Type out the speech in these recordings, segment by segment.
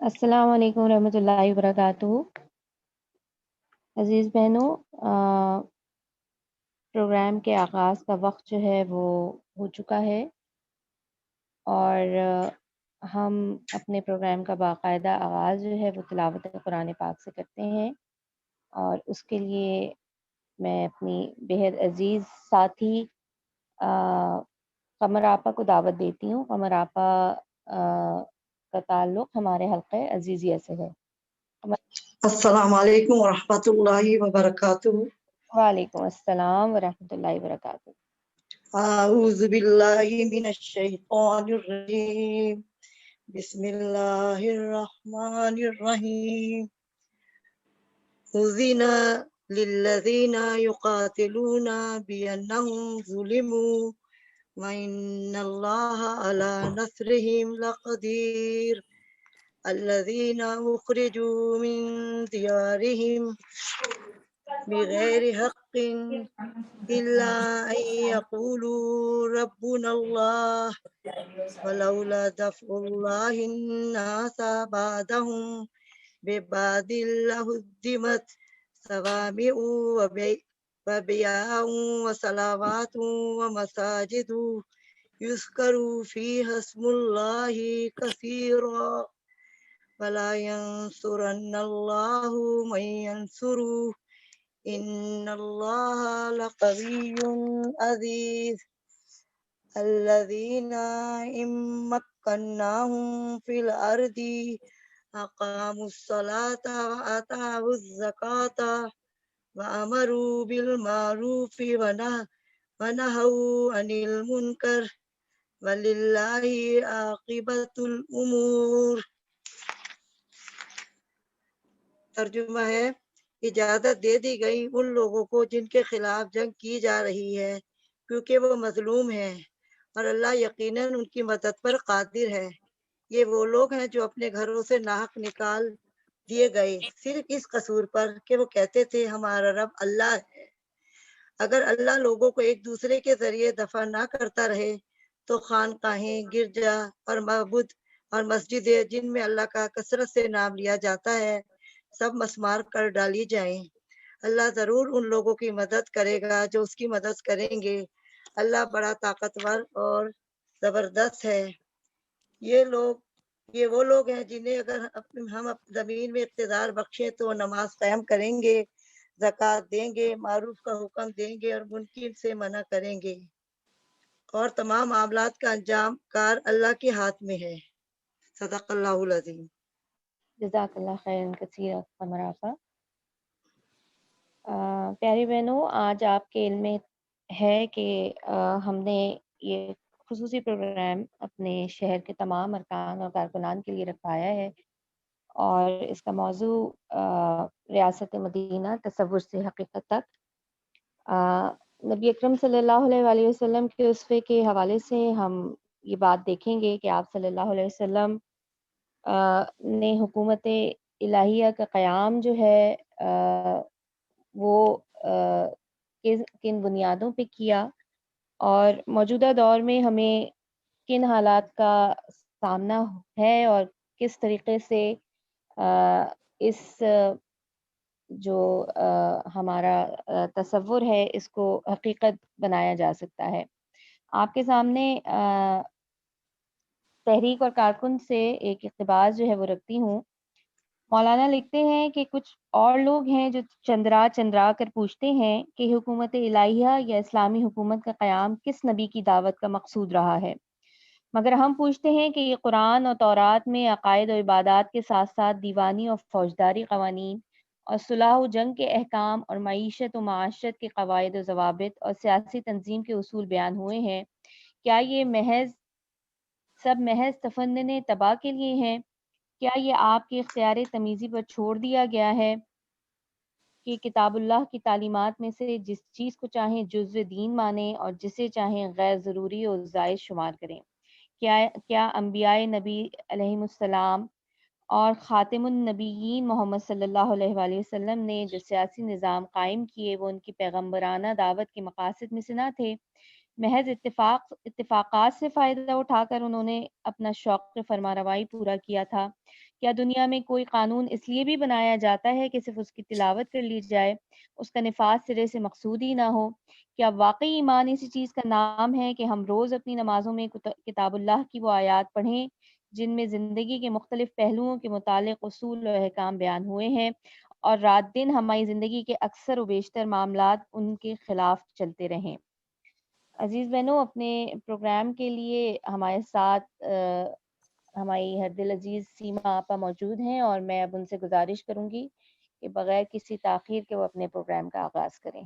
السلام علیکم ورحمۃ اللہ وبرکاتہ۔ عزیز بہنوں، پروگرام کے آغاز کا وقت جو ہے وہ ہو چکا ہے اور ہم اپنے پروگرام کا باقاعدہ آغاز جو ہے وہ تلاوت قرآن پاک سے کرتے ہیں، اور اس کے لیے میں اپنی بہت عزیز ساتھی قمر آپا کو دعوت دیتی ہوں۔ قمر آپا کا تعلق ہمارے حلقہ عزیزیہ سے ہے۔ السلام علیکم ورحمۃ اللہ وبرکاتہ۔ وعلیکم السلام ورحمۃ اللہ وبرکاتہ۔ اعوذ باللہ من الشیطان الرجیم، بسم اللہ الرحمن الرحیم۔ اذن للذین یقاتلون بانہم ظلموا وان اللہ علی نصرہم لقدیر۔ الذین اخرجوا من دیارہم بغیر حق إلا أن يقولوا ربنا الله ولولا دفع الله الناس بعدهم ببعض لهدمت صوامع وبيع وصلوات ومساجد يذكر فيها اسم الله كثيرا ولا ينصرن الله من ينصره إن الله لقوي عزيز۔ الذين إن مكناهم في الأرض أقاموا الصلاة وآتوا الزكاة وأمروا بالمعروف ونهوا عن المنكر ولله عاقبة الأمور۔ ترجمہ ہے، اجازت دے دی گئی ان لوگوں کو جن کے خلاف جنگ کی جا رہی ہے، کیونکہ وہ مظلوم ہیں، اور اللہ یقیناً ان کی مدد پر قادر ہے۔ یہ وہ لوگ ہیں جو اپنے گھروں سے ناحق نکال دیے گئے صرف اس قصور پر کہ وہ کہتے تھے ہمارا رب اللہ ہے۔ اگر اللہ لوگوں کو ایک دوسرے کے ذریعے دفع نہ کرتا رہے تو خانقاہیں، گرجا اور معبود اور مسجدیں جن میں اللہ کا کثرت سے نام لیا جاتا ہے سب مسمار کر ڈالی جائیں۔ اللہ ضرور ان لوگوں کی مدد کرے گا جو اس کی مدد کریں گے۔ اللہ بڑا طاقتور اور زبردست ہے۔ یہ وہ لوگ ہیں جنہیں اگر ہم زمین میں اقتدار بخشیں تو وہ نماز قائم کریں گے، زکوٰۃ دیں گے، معروف کا حکم دیں گے اور منکر سے منع کریں گے، اور تمام معاملات کا انجام کار اللہ کے ہاتھ میں ہے۔ صدق اللہ العظیم۔ جزاک اللہ خیرا کثیرا قمر آپا۔ پیاری بہنوں، آج آپ کے علم میں ہے کہ ہم نے یہ خصوصی پروگرام اپنے شہر کے تمام ارکان اور کارکنان کے لیے رکھوایا ہے، اور اس کا موضوع ریاست مدینہ تصور سے حقیقت تک۔ نبی اکرم صلی اللہ علیہ وسلم کے اسوے کے حوالے سے ہم یہ بات دیکھیں گے کہ آپ صلی اللہ علیہ وسلم نے حکومت الہیہ کا قیام جو ہے وہ کن بنیادوں پہ کیا، اور موجودہ دور میں ہمیں کن حالات کا سامنا ہے، اور کس طریقے سے اس جو ہمارا تصور ہے اس کو حقیقت بنایا جا سکتا ہے۔ آپ کے سامنے تحریک اور کارکن سے ایک اقتباس جو ہے وہ رکھتی ہوں۔ مولانا لکھتے ہیں کہ کچھ اور لوگ ہیں جو چندرا کر پوچھتے ہیں کہ حکومت الہیہ یا اسلامی حکومت کا قیام کس نبی کی دعوت کا مقصود رہا ہے، مگر ہم پوچھتے ہیں کہ یہ قرآن اور تورات میں عقائد و عبادات کے ساتھ ساتھ دیوانی اور فوجداری قوانین اور صلح و جنگ کے احکام اور معیشت و معاشرت کے قواعد و ضوابط اور سیاسی تنظیم کے اصول بیان ہوئے ہیں، کیا یہ محض تفنن تباہ کے لیے ہیں؟ کیا یہ آپ کے اختیار تمیزی پر چھوڑ دیا گیا ہے کہ کتاب اللہ کی تعلیمات میں سے جس چیز کو چاہیں جزو دین مانیں اور جسے چاہیں غیر ضروری اور زائد شمار کریں؟ کیا انبیاء نبی علیہ السلام اور خاتم النبیین محمد صلی اللہ علیہ وآلہ وسلم نے جو سیاسی نظام قائم کیے وہ ان کی پیغمبرانہ دعوت کے مقاصد میں سے نہ تھے؟ محض اتفاقات سے فائدہ اٹھا کر انہوں نے اپنا شوق فرمانروائی پورا کیا تھا؟ کیا دنیا میں کوئی قانون اس لیے بھی بنایا جاتا ہے کہ صرف اس کی تلاوت کر لی جائے، اس کا نفاذ سرے سے مقصود ہی نہ ہو؟ کیا واقعی ایمان اسی چیز کا نام ہے کہ ہم روز اپنی نمازوں میں کتاب اللہ کی وہ آیات پڑھیں جن میں زندگی کے مختلف پہلوؤں کے متعلق اصول و احکام بیان ہوئے ہیں، اور رات دن ہماری زندگی کے اکثر و بیشتر معاملات ان کے خلاف چلتے رہیں؟ عزیز بہنوں، اپنے پروگرام کے لیے ہمارے ساتھ ہماری ہر دل عزیز سیما آپا موجود ہیں، اور میں اب ان سے گزارش کروں گی کہ بغیر کسی تاخیر کے وہ اپنے پروگرام کا آغاز کریں۔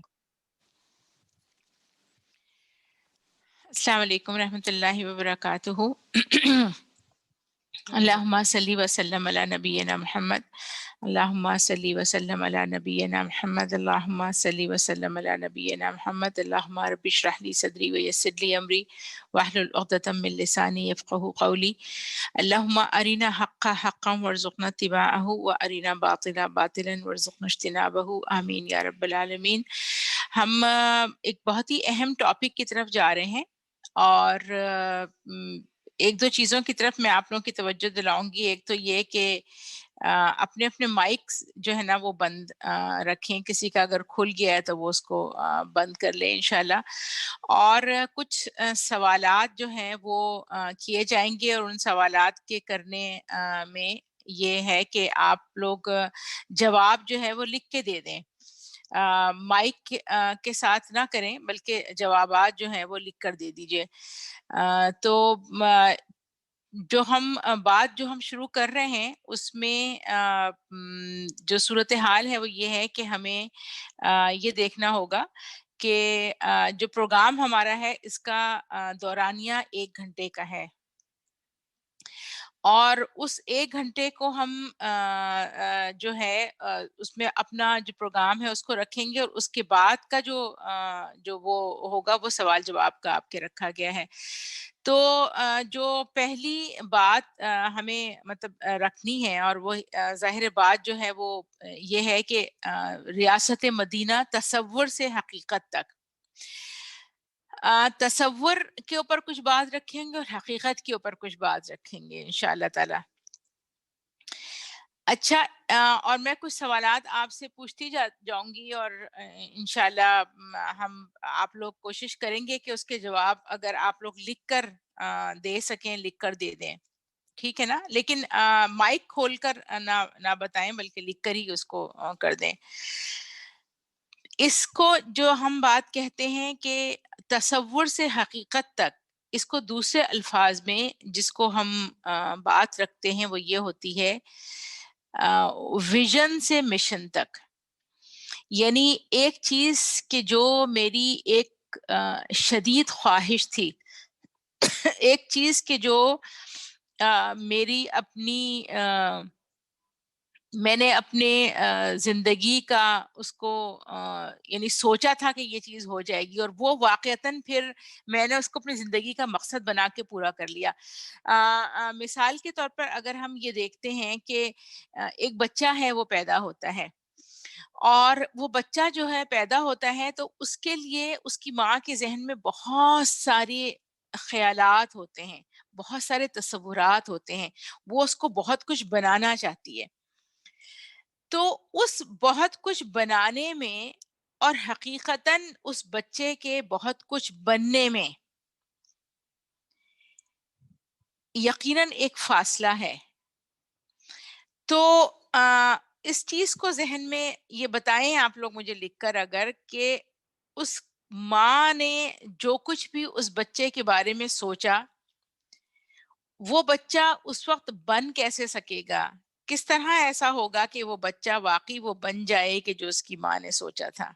السلام علیکم رحمۃ اللہ وبرکاتہ۔ اللہم صلی وسلم علی نبینا محمد، اللہم صلی وسلم علی نبینا محمد، اللہم صلی وسلم علی نبینا محمد، اللہم رب اشرح لی صدری ویسر لی امری واحلل عقدۃ من لسانی یفقہوا قولی، اللہم ارنا حقا حقا وارزقنا اتباعہ وارنا باطلا باطلا وارزقنا اجتنابہ، آمین یا رب العالمین۔ ہم ایک بہت ہی اہم ٹاپک کی طرف جا رہے ہیں، اور ایک دو چیزوں کی طرف میں آپ لوگوں کی توجہ دلاؤں گی۔ ایک تو یہ کہ اپنے اپنے مائکس جو ہے نا وہ بند رکھیں، کسی کا اگر کھل گیا ہے تو وہ اس کو بند کر لیں انشاءاللہ۔ اور کچھ سوالات جو ہیں وہ کیے جائیں گے، اور ان سوالات کے کرنے میں یہ ہے کہ آپ لوگ جواب جو ہے وہ لکھ کے دے دیں، مائک کے ساتھ نہ کریں بلکہ جوابات جو ہیں وہ لکھ کر دے دیجئے۔ تو جو ہم شروع کر رہے ہیں اس میں جو صورتحال ہے وہ یہ ہے کہ ہمیں یہ دیکھنا ہوگا کہ جو پروگرام ہمارا ہے اس کا دورانیہ 1 گھنٹے کا ہے، اور اس 1 گھنٹے کو ہم جو ہے اس میں اپنا جو پروگرام ہے اس کو رکھیں گے، اور اس کے بعد کا جو وہ ہوگا وہ سوال جواب کا آپ کے رکھا گیا ہے۔ تو جو پہلی بات ہمیں مطلب رکھنی ہے، اور وہ ظاہر بات جو ہے وہ یہ ہے کہ ریاست مدینہ تصور سے حقیقت تک، تصور کے اوپر کچھ بات رکھیں گے اور حقیقت کے اوپر کچھ بات رکھیں گے انشاءاللہ تعالی۔ اچھا، اور میں کچھ سوالات آپ سے پوچھتی جاؤں گی، اور انشاءاللہ آپ لوگ کوشش کریں گے کہ اس کے جواب اگر آپ لوگ لکھ کر دے سکیں، لکھ کر دے دیں، ٹھیک ہے نا؟ لیکن مائک کھول کر نہ بتائیں بلکہ لکھ کر ہی اس کو کر دیں۔ اس کو جو ہم بات کہتے ہیں کہ تصور سے حقیقت تک، اس کو دوسرے الفاظ میں جس کو ہم بات رکھتے ہیں وہ یہ ہوتی ہے ویژن سے مشن تک۔ یعنی ایک چیز کہ جو میری ایک شدید خواہش تھی، ایک چیز کہ جو میری اپنی میں نے اپنے زندگی کا اس کو یعنی سوچا تھا کہ یہ چیز ہو جائے گی، اور وہ واقعتاً پھر میں نے اس کو اپنی زندگی کا مقصد بنا کے پورا کر لیا۔ مثال کے طور پر اگر ہم یہ دیکھتے ہیں کہ ایک بچہ ہے وہ پیدا ہوتا ہے، اور وہ بچہ جو ہے پیدا ہوتا ہے تو اس کے لیے اس کی ماں کے ذہن میں بہت سارے خیالات ہوتے ہیں، بہت سارے تصورات ہوتے ہیں، وہ اس کو بہت کچھ بنانا چاہتی ہے۔ تو اس بہت کچھ بنانے میں اور حقیقتاً اس بچے کے بہت کچھ بننے میں یقیناً ایک فاصلہ ہے۔ تو اس چیز کو ذہن میں یہ بتائیں آپ لوگ مجھے لکھ کر اگر، کہ اس ماں نے جو کچھ بھی اس بچے کے بارے میں سوچا، وہ بچہ اس وقت بن کیسے سکے گا؟ کس طرح ایسا ہوگا کہ وہ بچہ واقعی وہ بن جائے کہ جو اس کی ماں نے سوچا تھا؟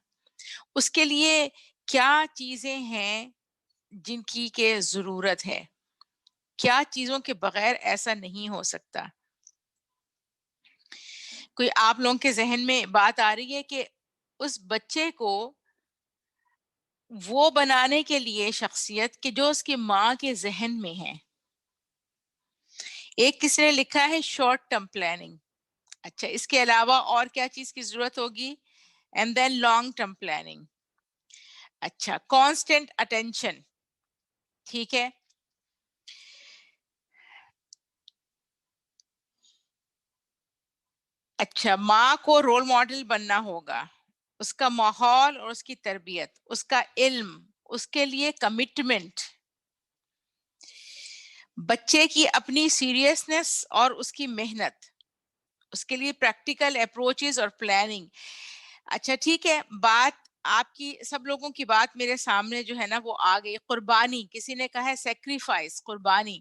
اس کے لیے کیا چیزیں ہیں جن کی کہ ضرورت ہے؟ کیا چیزوں کے بغیر ایسا نہیں ہو سکتا؟ کوئی آپ لوگوں کے ذہن میں بات آ رہی ہے کہ اس بچے کو وہ بنانے کے لیے شخصیت کہ جو اس کی ماں کے ذہن میں ہے؟ ایک کس نے لکھا ہے شارٹ ٹرم پلاننگ۔ اچھا، اس کے علاوہ اور کیا چیز کی ضرورت ہوگی؟ And then long term planning. اچھا، کانسٹنٹ اٹینشن، ٹھیک ہے۔ اچھا، ماں کو رول ماڈل بننا ہوگا، اس کا ماحول اور اس کی تربیت، اس کا علم، اس کے لیے کمٹمنٹ، بچے کی اپنی سیریسنس اور اس کی محنت، اس کے لیے پریکٹیکل اپروچز اور پلاننگ. اچھا ٹھیک ہے، بات آپ کی، سب لوگوں کی بات میرے سامنے جو ہے نا وہ آ گئی. قربانی، کسی نے کہا ہے سیکریفائس، قربانی.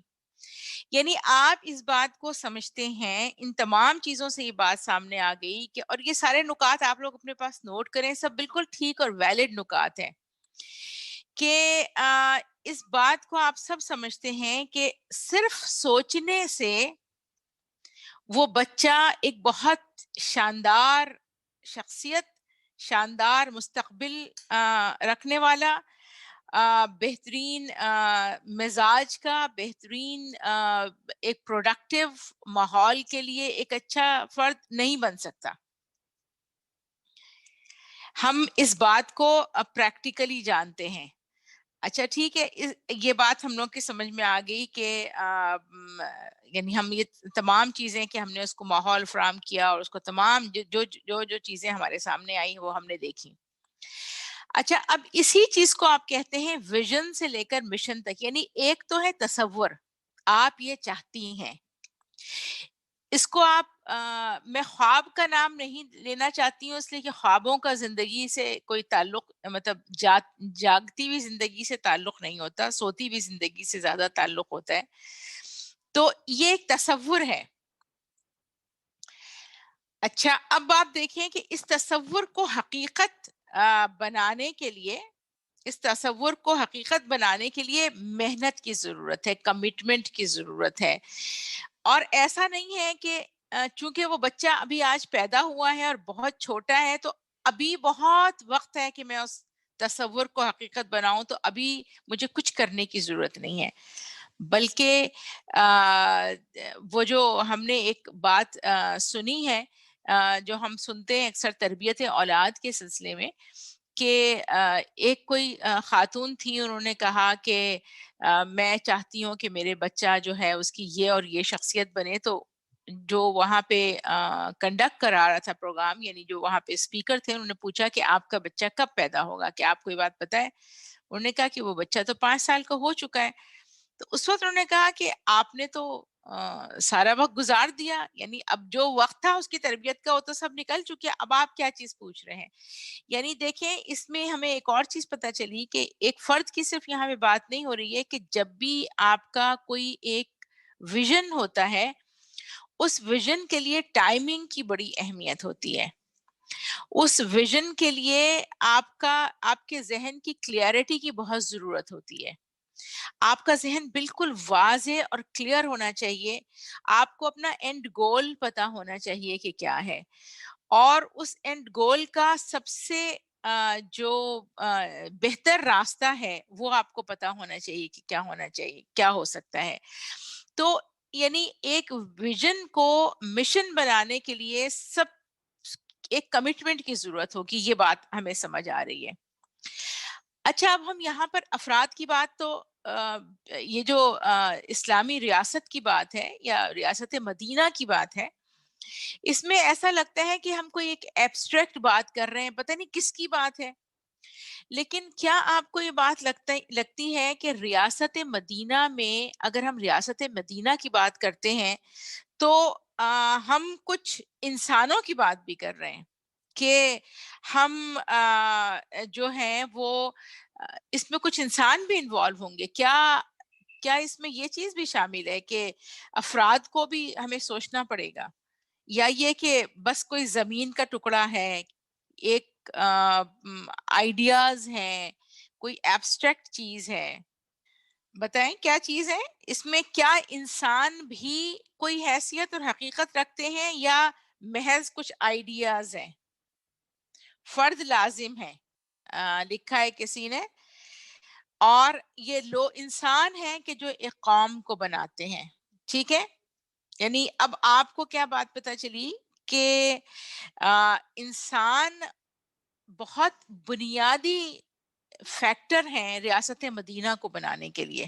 یعنی آپ اس بات کو سمجھتے ہیں، ان تمام چیزوں سے یہ بات سامنے آ گئی کہ، اور یہ سارے نکات آپ لوگ اپنے پاس نوٹ کریں، سب بالکل ٹھیک اور ویلڈ نکات ہیں، کہ اس بات کو آپ سب سمجھتے ہیں کہ صرف سوچنے سے وہ بچہ ایک بہت شاندار شخصیت، شاندار مستقبل رکھنے والا، بہترین مزاج کا، بہترین ایک پروڈکٹیو ماحول کے لیے ایک اچھا فرد نہیں بن سکتا. ہم اس بات کو پریکٹیکلی جانتے ہیں. اچھا ٹھیک ہے، یہ بات ہم لوگ کی سمجھ میں آ گئی کہ یعنی ہم یہ تمام چیزیں کہ ہم نے اس کو ماحول فراہم کیا اور اس کو تمام جو چیزیں ہمارے سامنے آئی وہ ہم نے دیکھی. اچھا، اب اسی چیز کو آپ کہتے ہیں ویژن سے لے کر مشن تک. یعنی ایک تو ہے تصور، آپ یہ چاہتی ہیں، اس کو آپ میں خواب کا نام نہیں لینا چاہتی ہوں، اس لیے کہ خوابوں کا زندگی سے کوئی تعلق، مطلب جاگتی ہوئی زندگی سے تعلق نہیں ہوتا، سوتی ہوئی زندگی سے زیادہ تعلق ہوتا ہے. تو یہ ایک تصور ہے. اچھا، اب آپ دیکھیں کہ اس تصور کو حقیقت بنانے کے لیے، اس تصور کو حقیقت بنانے کے لیے محنت کی ضرورت ہے، کمٹمنٹ کی ضرورت ہے. اور ایسا نہیں ہے کہ چونکہ وہ بچہ ابھی آج پیدا ہوا ہے اور بہت چھوٹا ہے تو ابھی بہت وقت ہے کہ میں اس تصور کو حقیقت بناؤں، تو ابھی مجھے کچھ کرنے کی ضرورت نہیں ہے. بلکہ وہ جو ہم نے ایک بات سنی ہے، جو ہم سنتے ہیں اکثر تربیت اولاد کے سلسلے میں، کہ ایک کوئی خاتون تھی، انہوں نے کہا کہ میں چاہتی ہوں کہ میرے بچہ جو ہے اس کی یہ اور یہ شخصیت بنے. تو جو وہاں پہ کنڈکٹ کرا رہا تھا پروگرام، یعنی جو وہاں پہ اسپیکر تھے، انہوں نے پوچھا کہ آپ کا بچہ کب پیدا ہوگا، کہ آپ کو یہ بات پتہ ہے؟ انہوں نے کہا کہ وہ بچہ تو 5 سال کا ہو چکا ہے. تو اس وقت انہوں نے کہا کہ آپ نے تو سارا وقت گزار دیا، یعنی اب جو وقت تھا اس کی تربیت کا وہ تو سب نکل چکے، اب آپ کیا چیز پوچھ رہے ہیں. یعنی دیکھیں، اس میں ہمیں ایک اور چیز پتہ چلی کہ ایک فرد کی صرف یہاں پہ بات نہیں ہو رہی ہے کہ جب بھی آپ کا کوئی ایک ویژن ہوتا ہے، اس ویژن کے لیے ٹائمنگ کی بڑی اہمیت ہوتی ہے. اس ویژن کے لیے آپ کے ذہن کی کلیئرٹی کی بہت ضرورت ہوتی ہے. آپ کا ذہن بالکل واضح اور کلیئر ہونا چاہیے. آپ کو اپنا اینڈ گول پتا ہونا چاہیے کہ کیا ہے، اور اس اینڈ گول کا سب سے جو بہتر راستہ ہے وہ آپ کو پتا ہونا چاہیے کہ کیا ہونا چاہیے، کیا ہو سکتا ہے. تو یعنی ایک ویژن کو مشن بنانے کے لیے ایک کمٹمنٹ کی ضرورت ہوگی. یہ بات ہمیں سمجھ آ رہی ہے. اچھا، اب ہم یہاں پر افراد کی بات، تو یہ جو اسلامی ریاست کی بات ہے یا ریاست مدینہ کی بات ہے، اس میں ایسا لگتا ہے کہ ہم کوئی ایک ایبسٹریکٹ بات کر رہے ہیں، پتہ نہیں کس کی بات ہے. لیکن کیا آپ کو یہ بات لگتی ہے کہ ریاست مدینہ میں، اگر ہم ریاست مدینہ کی بات کرتے ہیں تو ہم کچھ انسانوں کی بات بھی کر رہے ہیں، کہ ہم جو ہیں وہ اس میں کچھ انسان بھی انوالو ہوں گے. کیا اس میں یہ چیز بھی شامل ہے کہ افراد کو بھی ہمیں سوچنا پڑے گا، یا یہ کہ بس کوئی زمین کا ٹکڑا ہے، ایک آئیڈیاز ہیں، کوئی ایبسٹریکٹ چیز ہے؟ بتائیں کیا چیز ہے اس میں؟ کیا انسان بھی کوئی حیثیت اور حقیقت رکھتے ہیں، یا محض کچھ آئیڈیاز ہیں؟ فرد لازم ہے، لکھا ہے کسی نے، اور یہ انسان ہیں کہ جو ایک قوم کو بناتے ہیں. ٹھیک ہے، یعنی اب آپ کو کیا بات پتہ چلی کہ انسان بہت بنیادی فیکٹر ہیں ریاست مدینہ کو بنانے کے لیے.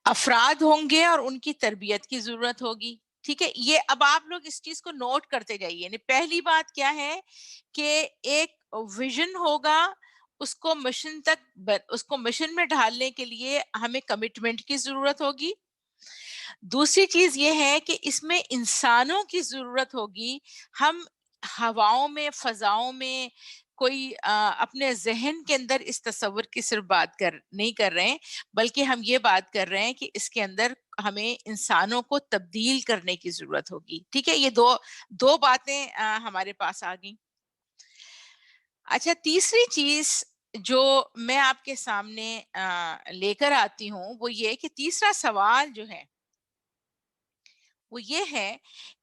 افراد ہوں گے اور ان کی تربیت کی ضرورت ہوگی. ٹھیک ہے. یہ اب آپ لوگ اس چیز کو نوٹ کرتے جائیے. یعنی پہلی بات کیا ہے کہ ایک ویژن ہوگا, اس کو مشن میں ڈھالنے کے لیے ہمیں کمٹمنٹ کی ضرورت ہوگی. دوسری چیز یہ ہے کہ اس میں انسانوں کی ضرورت ہوگی. ہم ہواؤں میں, فضاؤں میں کوئی اپنے ذہن کے اندر اس تصور کی صرف بات نہیں کر رہے ہیں, بلکہ ہم یہ بات کر رہے ہیں کہ اس کے اندر ہمیں انسانوں کو تبدیل کرنے کی ضرورت ہوگی. ٹھیک ہے, یہ دو باتیں ہمارے پاس آ گئیں. اچھا, تیسری چیز جو میں آپ کے سامنے لے کر آتی ہوں وہ یہ کہ تیسرا سوال جو ہے وہ یہ ہے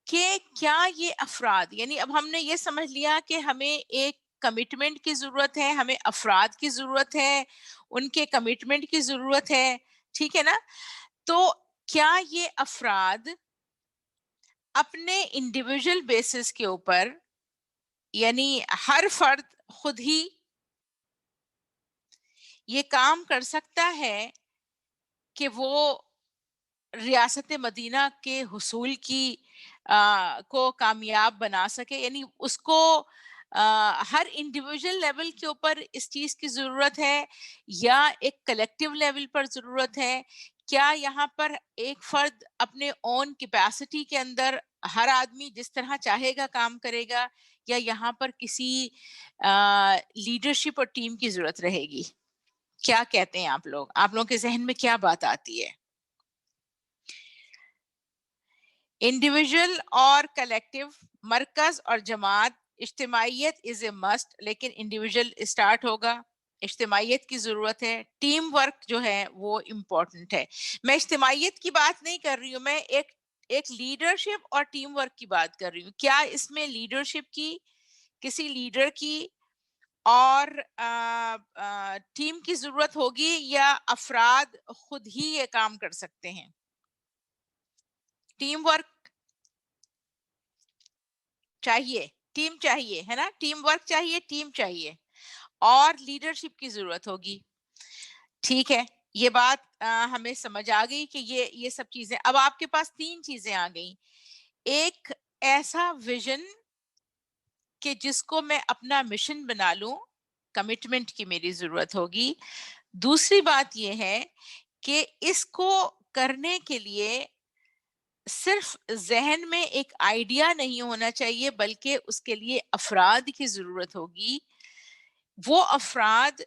کہ کیا یہ افراد, یعنی اب ہم نے یہ سمجھ لیا کہ ہمیں ایک کمٹمنٹ کی ضرورت ہے, ہمیں افراد کی ضرورت ہے, ان کے کمٹمنٹ کی ضرورت ہے, ٹھیک ہے نا. تو کیا یہ افراد اپنے انڈیویجول بیسس کے اوپر, یعنی ہر فرد خود ہی یہ کام کر سکتا ہے کہ وہ ریاست مدینہ کے حصول کو کامیاب بنا سکے؟ یعنی اس کو ہر انڈیویجول لیول کے اوپر اس چیز کی ضرورت ہے یا ایک کلیکٹیو لیول پر ضرورت ہے؟ کیا یہاں پر ایک فرد اپنے اون کیپیسٹی کے اندر ہر آدمی جس طرح چاہے گا کام کرے گا, یا یہاں پر کسی لیڈرشپ اور ٹیم کی ضرورت رہے گی؟ کیا کہتے ہیں آپ لوگ کے ذہن میں کیا بات آتی ہے؟ انڈیویجول اور کلیکٹیو, مرکز اور جماعت, اجتماعیت از اے مسٹ, لیکن انڈیویجول اسٹارٹ ہوگا, اجتماعیت کی ضرورت ہے, ٹیم ورک جو ہے وہ امپورٹنٹ ہے. میں اجتماعیت کی بات نہیں کر رہی ہوں, میں ایک لیڈرشپ اور ٹیم ورک کی بات کر رہی ہوں. کیا اس میں لیڈرشپ کی, کسی لیڈر کی اور ٹیم کی ضرورت ہوگی, یا افراد خود ہی یہ کام کر سکتے ہیں؟ ٹیم ورک چاہیے, ٹیم چاہیے, ہے نا, ٹیم ورک چاہیے, ٹیم چاہیے, اور لیڈرشپ کی ضرورت ہوگی. ٹھیک ہے, یہ بات ہمیں سمجھ آ گئی کہ یہ سب چیزیں. اب آپ کے پاس تین چیزیں آ گئیں. ایک ایسا ویژن کہ جس کو میں اپنا مشن بنا لوں, کمٹمنٹ کی میری ضرورت ہوگی. دوسری بات یہ ہے کہ اس کو کرنے کے لیے صرف ذہن میں ایک آئیڈیا نہیں ہونا چاہیے, بلکہ اس کے لیے افراد کی ضرورت ہوگی. وہ افراد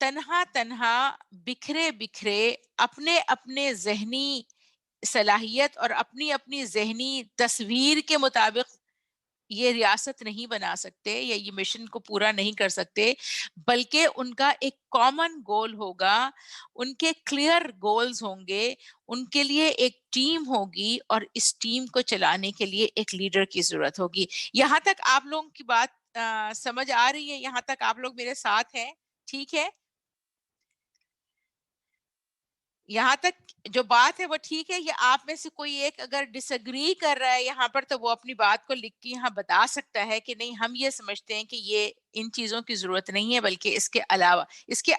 تنہا بکھرے اپنے اپنے ذہنی صلاحیت اور اپنی ذہنی تصویر کے مطابق یہ ریاست نہیں بنا سکتے یا یہ مشن کو پورا نہیں کر سکتے, بلکہ ان کا ایک کامن گول ہوگا, ان کے کلیئر گولز ہوں گے, ان کے لیے ایک ٹیم ہوگی, اور اس ٹیم کو چلانے کے لیے ایک لیڈر کی ضرورت ہوگی. یہاں تک آپ لوگوں کی بات سمجھ آ رہی ہے؟ یہاں تک آپ لوگ میرے ساتھ ہیں؟ ٹھیک ہے, یہاں تک جو بات ہے وہ ٹھیک ہے. یہ آپ میں سے کوئی ایک اگر ڈس ایگری کر رہا ہے یہاں پر, تو وہ اپنی بات کو لکھ کے یہاں بتا سکتا ہے کہ نہیں, ہم یہ سمجھتے ہیں کہ یہ ان چیزوں کی ضرورت نہیں ہے, بلکہ اس کے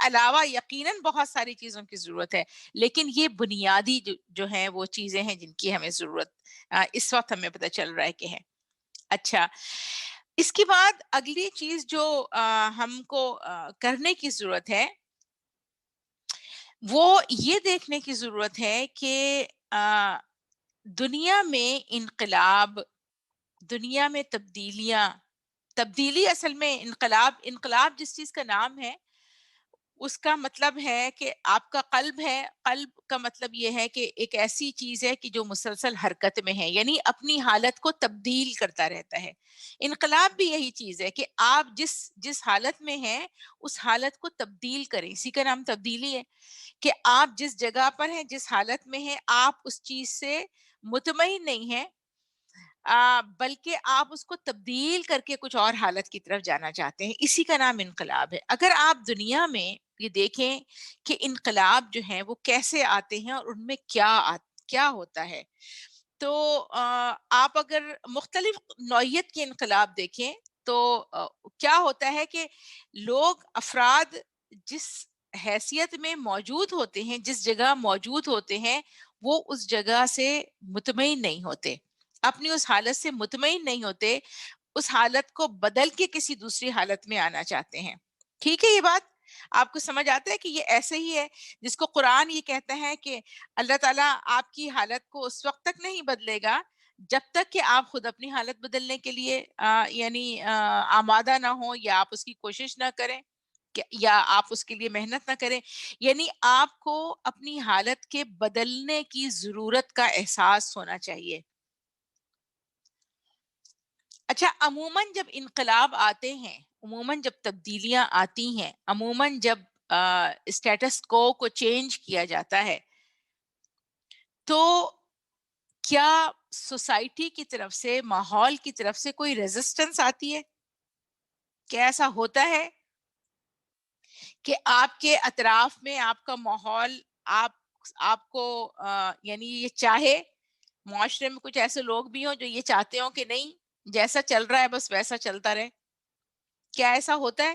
علاوہ یقیناً بہت ساری چیزوں کی ضرورت ہے, لیکن یہ بنیادی جو ہیں وہ چیزیں ہیں جن کی ہمیں ضرورت اس وقت ہمیں پتہ چل رہا ہے کہ ہے. اچھا, اس کے بعد اگلی چیز جو ہم کو کرنے کی ضرورت ہے وہ یہ دیکھنے کی ضرورت ہے کہ دنیا میں انقلاب, دنیا میں تبدیلی اصل میں انقلاب جس چیز کا نام ہے اس کا مطلب ہے کہ آپ کا قلب ہے. قلب کا مطلب یہ ہے کہ ایک ایسی چیز ہے کہ جو مسلسل حرکت میں ہے, یعنی اپنی حالت کو تبدیل کرتا رہتا ہے. انقلاب بھی یہی چیز ہے کہ آپ جس حالت میں ہیں اس حالت کو تبدیل کریں, اسی کا نام تبدیلی ہے. کہ آپ جس جگہ پر ہیں, جس حالت میں ہیں, آپ اس چیز سے مطمئن نہیں ہیں, بلکہ آپ اس کو تبدیل کر کے کچھ اور حالت کی طرف جانا چاہتے ہیں. اسی کا نام انقلاب ہے. اگر آپ دنیا میں یہ دیکھیں کہ انقلاب جو ہیں وہ کیسے آتے ہیں اور ان میں کیا ہوتا ہے, تو آپ اگر مختلف نوعیت کے انقلاب دیکھیں تو کیا ہوتا ہے کہ افراد جس حیثیت میں موجود ہوتے ہیں, جس جگہ موجود ہوتے ہیں, وہ اس جگہ سے مطمئن نہیں ہوتے. اپنی اس حالت سے مطمئن نہیں ہوتے، اس حالت کو بدل کے کسی دوسری حالت میں آنا چاہتے ہیں. ٹھیک ہے، یہ بات آپ کو سمجھ آتا ہے کہ یہ ایسے ہی ہے جس کو قرآن یہ کہتا ہے کہ اللہ تعالیٰ آپ کی حالت کو اس وقت تک نہیں بدلے گا جب تک کہ آپ خود اپنی حالت بدلنے کے لیے یعنی آمادہ نہ ہو، یا آپ اس کی کوشش نہ کریں، یا آپ اس کے لیے محنت نہ کریں. یعنی آپ کو اپنی حالت کے بدلنے کی ضرورت کا احساس ہونا چاہیے. اچھا، عموماً جب انقلاب آتے ہیں، عموماً جب تبدیلیاں آتی ہیں، عموماً جب اسٹیٹس کو چینج کیا جاتا ہے، تو کیا سوسائٹی کی طرف سے، ماحول کی طرف سے کوئی ریزسٹنس آتی ہے؟ کیا ایسا ہوتا ہے کہ آپ کے اطراف میں آپ کا ماحول آپ کو یعنی یہ چاہے، معاشرے میں کچھ ایسے لوگ بھی ہوں جو یہ چاہتے ہوں کہ نہیں، جیسا چل رہا ہے بس ویسا چلتا رہے؟ کیا ایسا ہوتا ہے؟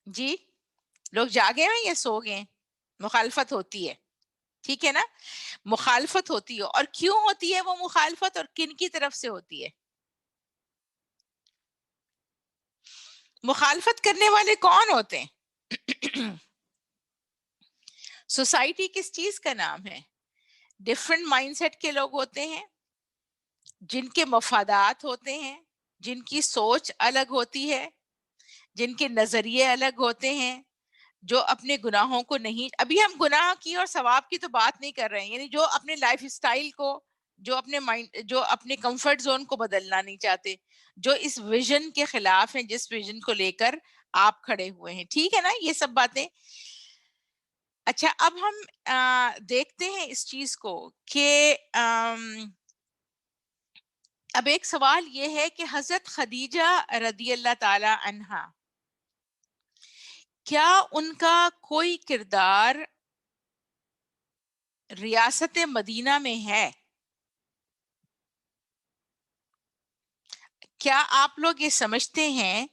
جی، لوگ جاگے ہیں یا سو گئے ہیں؟ مخالفت ہوتی ہے، ٹھیک ہے نا؟ مخالفت ہوتی ہے، اور کیوں ہوتی ہے وہ مخالفت، اور کن کی طرف سے ہوتی ہے؟ مخالفت کرنے والے کون ہوتے ہیں؟ سوسائٹی کس چیز کا نام ہے؟ ڈفرنٹ مائنڈ سیٹ کے لوگ ہوتے ہیں، جن کے مفادات ہوتے ہیں، جن کی سوچ الگ ہوتی ہے، جن کے نظریے الگ ہوتے ہیں، جو اپنے گناہوں کو نہیں، ابھی ہم گناہ کی اور ثواب کی تو بات نہیں کر رہے ہیں، یعنی جو اپنے لائف اسٹائل کو، جو اپنے مائنڈ، جو اپنے کمفرٹ زون کو بدلنا نہیں چاہتے، جو اس ویژن کے خلاف ہیں، جس ویژن کو لے کر آپ کھڑے ہوئے ہیں. ٹھیک ہے نا، یہ سب باتیں. اچھا، اب ہم دیکھتے ہیں اس چیز کو کہ اب ایک سوال یہ ہے کہ حضرت خدیجہ رضی اللہ تعالی عنہا، کیا ان کا کوئی کردار ریاست مدینہ میں ہے؟ کیا آپ لوگ یہ سمجھتے ہیں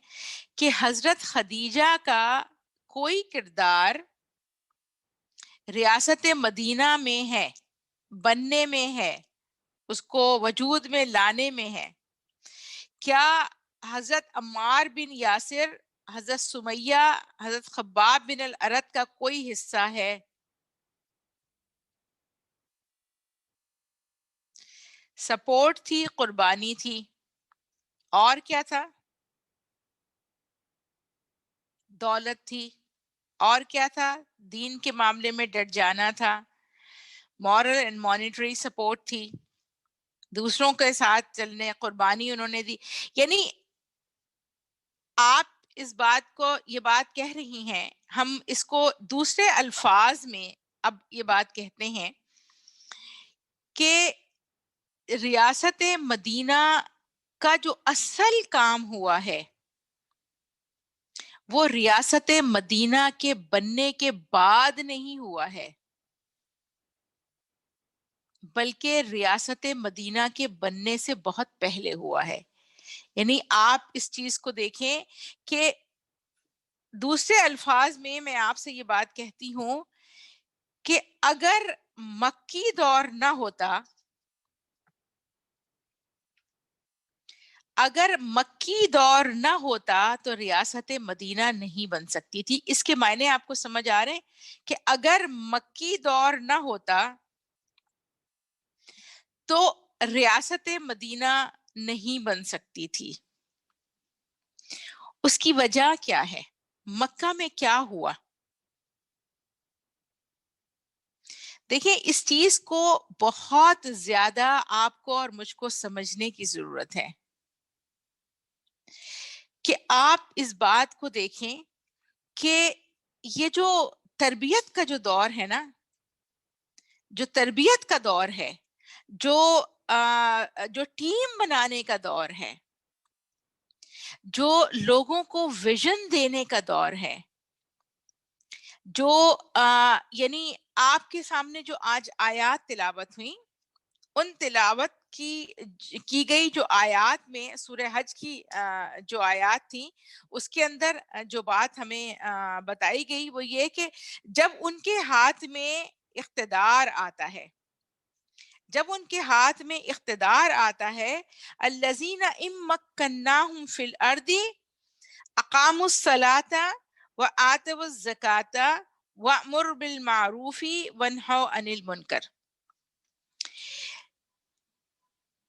کہ حضرت خدیجہ کا کوئی کردار ریاست مدینہ میں ہے، بننے میں ہے، اس کو وجود میں لانے میں ہے؟ کیا حضرت عمار بن یاسر، حضرت سمیہ، حضرت خباب بن الارت کا کوئی حصہ ہے؟ سپورٹ تھی، قربانی تھی، اور کیا تھا؟ دولت تھی، اور کیا تھا؟ دین کے معاملے میں ڈٹ جانا تھا، مورل اینڈ مانیٹری سپورٹ تھی، دوسروں کے ساتھ چلنے، قربانی انہوں نے دی. یعنی آپ اس بات کو، یہ بات کہہ رہی ہیں، ہم اس کو دوسرے الفاظ میں اب یہ بات کہتے ہیں کہ ریاست مدینہ کا جو اصل کام ہوا ہے وہ ریاست مدینہ کے بننے کے بعد نہیں ہوا ہے، بلکہ ریاست مدینہ کے بننے سے بہت پہلے ہوا ہے. یعنی آپ اس چیز کو دیکھیں کہ دوسرے الفاظ میں آپ سے یہ بات کہتی ہوں کہ اگر مکی دور نہ ہوتا، اگر مکی دور نہ ہوتا تو ریاست مدینہ نہیں بن سکتی تھی. اس کے معنی آپ کو سمجھ آ رہے ہیں کہ اگر مکی دور نہ ہوتا تو ریاست مدینہ نہیں بن سکتی تھی. اس کی وجہ کیا ہے؟ مکہ میں کیا ہوا؟ دیکھیں، اس چیز کو بہت زیادہ آپ کو اور مجھ کو سمجھنے کی ضرورت ہے کہ آپ اس بات کو دیکھیں کہ یہ جو تربیت کا جو دور ہے نا، جو تربیت کا دور ہے، جو ٹیم بنانے کا دور ہے، جو لوگوں کو ویژن دینے کا دور ہے، جو یعنی آپ کے سامنے جو آج آیات تلاوت ہوئی، ان تلاوت کی گئی جو آیات میں سورہ حج کی جو آیات تھی، اس کے اندر جو بات ہمیں بتائی گئی وہ یہ کہ جب ان کے ہاتھ میں اقتدار آتا ہے، جب ان کے ہاتھ میں اقتدار آتا ہے، الذین ان مکناہم فی الارض اقاموا الصلاۃ وآتوا الزکاۃ وأمر بالمعروف وانہوا عن المنکر.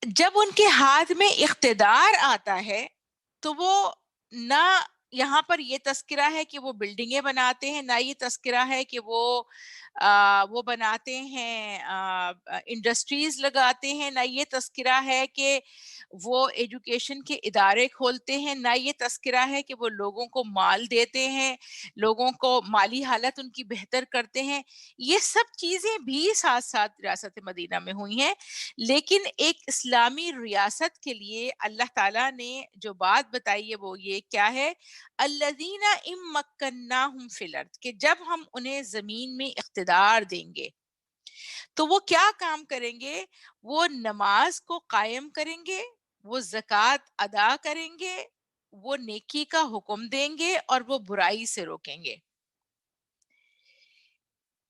جب ان کے ہاتھ میں اقتدار آتا ہے تو وہ نہ یہاں پر یہ تذکرہ ہے کہ وہ بلڈنگیں بناتے ہیں، نہ یہ تذکرہ ہے کہ وہ بناتے ہیں، انڈسٹریز لگاتے ہیں، نہ یہ تذکرہ ہے کہ وہ ایجوکیشن کے ادارے کھولتے ہیں، نہ یہ تذکرہ ہے کہ وہ لوگوں کو مال دیتے ہیں، لوگوں کو مالی حالت ان کی بہتر کرتے ہیں. یہ سب چیزیں بھی ساتھ ساتھ ریاست مدینہ میں ہوئی ہیں. لیکن ایک اسلامی ریاست کے لیے اللہ تعالیٰ نے جو بات بتائی ہے وہ یہ کیا ہے، الذین ان مکناہم فی الارض، کہ جب ہم انہیں زمین میں اقتدار دیں گے تو وہ کیا کام کریں گے، وہ نماز کو قائم کریں گے، وہ زکوٰۃ ادا کریں گے، وہ نیکی کا حکم دیں گے اور وہ برائی سے روکیں گے.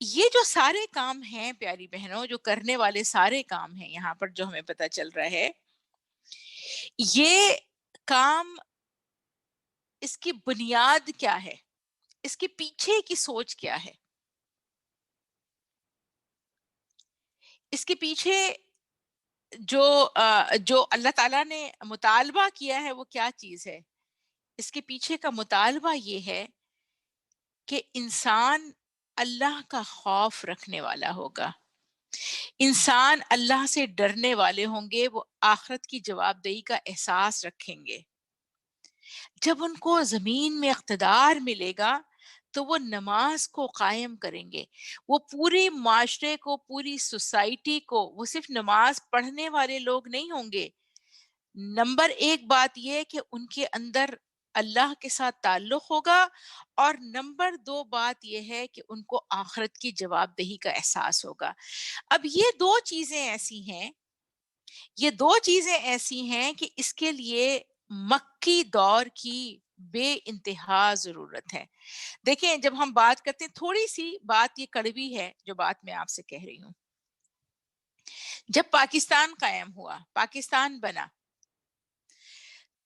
یہ جو سارے کام ہیں پیاری بہنوں، جو کرنے والے سارے کام ہیں یہاں پر جو ہمیں پتہ چل رہا ہے، یہ کام اس کی بنیاد کیا ہے، اس کے پیچھے کی سوچ کیا ہے، اس کے پیچھے جو اللہ تعالیٰ نے مطالبہ کیا ہے وہ کیا چیز ہے. اس کے پیچھے کا مطالبہ یہ ہے کہ انسان اللہ کا خوف رکھنے والا ہوگا، انسان اللہ سے ڈرنے والے ہوں گے، وہ آخرت کی جواب دہی کا احساس رکھیں گے. جب ان کو زمین میں اقتدار ملے گا تو وہ نماز کو قائم کریں گے، وہ پورے معاشرے کو، پوری سوسائٹی کو، وہ صرف نماز پڑھنے والے لوگ نہیں ہوں گے. نمبر ایک بات یہ کہ ان کے اندر اللہ کے ساتھ تعلق ہوگا، اور نمبر دو بات یہ ہے کہ ان کو آخرت کی جواب دہی کا احساس ہوگا. اب یہ دو چیزیں ایسی ہیں کہ اس کے لیے مکی دور کی بے انتہا ضرورت ہے. دیکھیں جب ہم بات کرتے ہیں، تھوڑی سی بات یہ کڑوی ہے جو بات میں آپ سے کہہ رہی ہوں. جب پاکستان قائم ہوا، پاکستان بنا،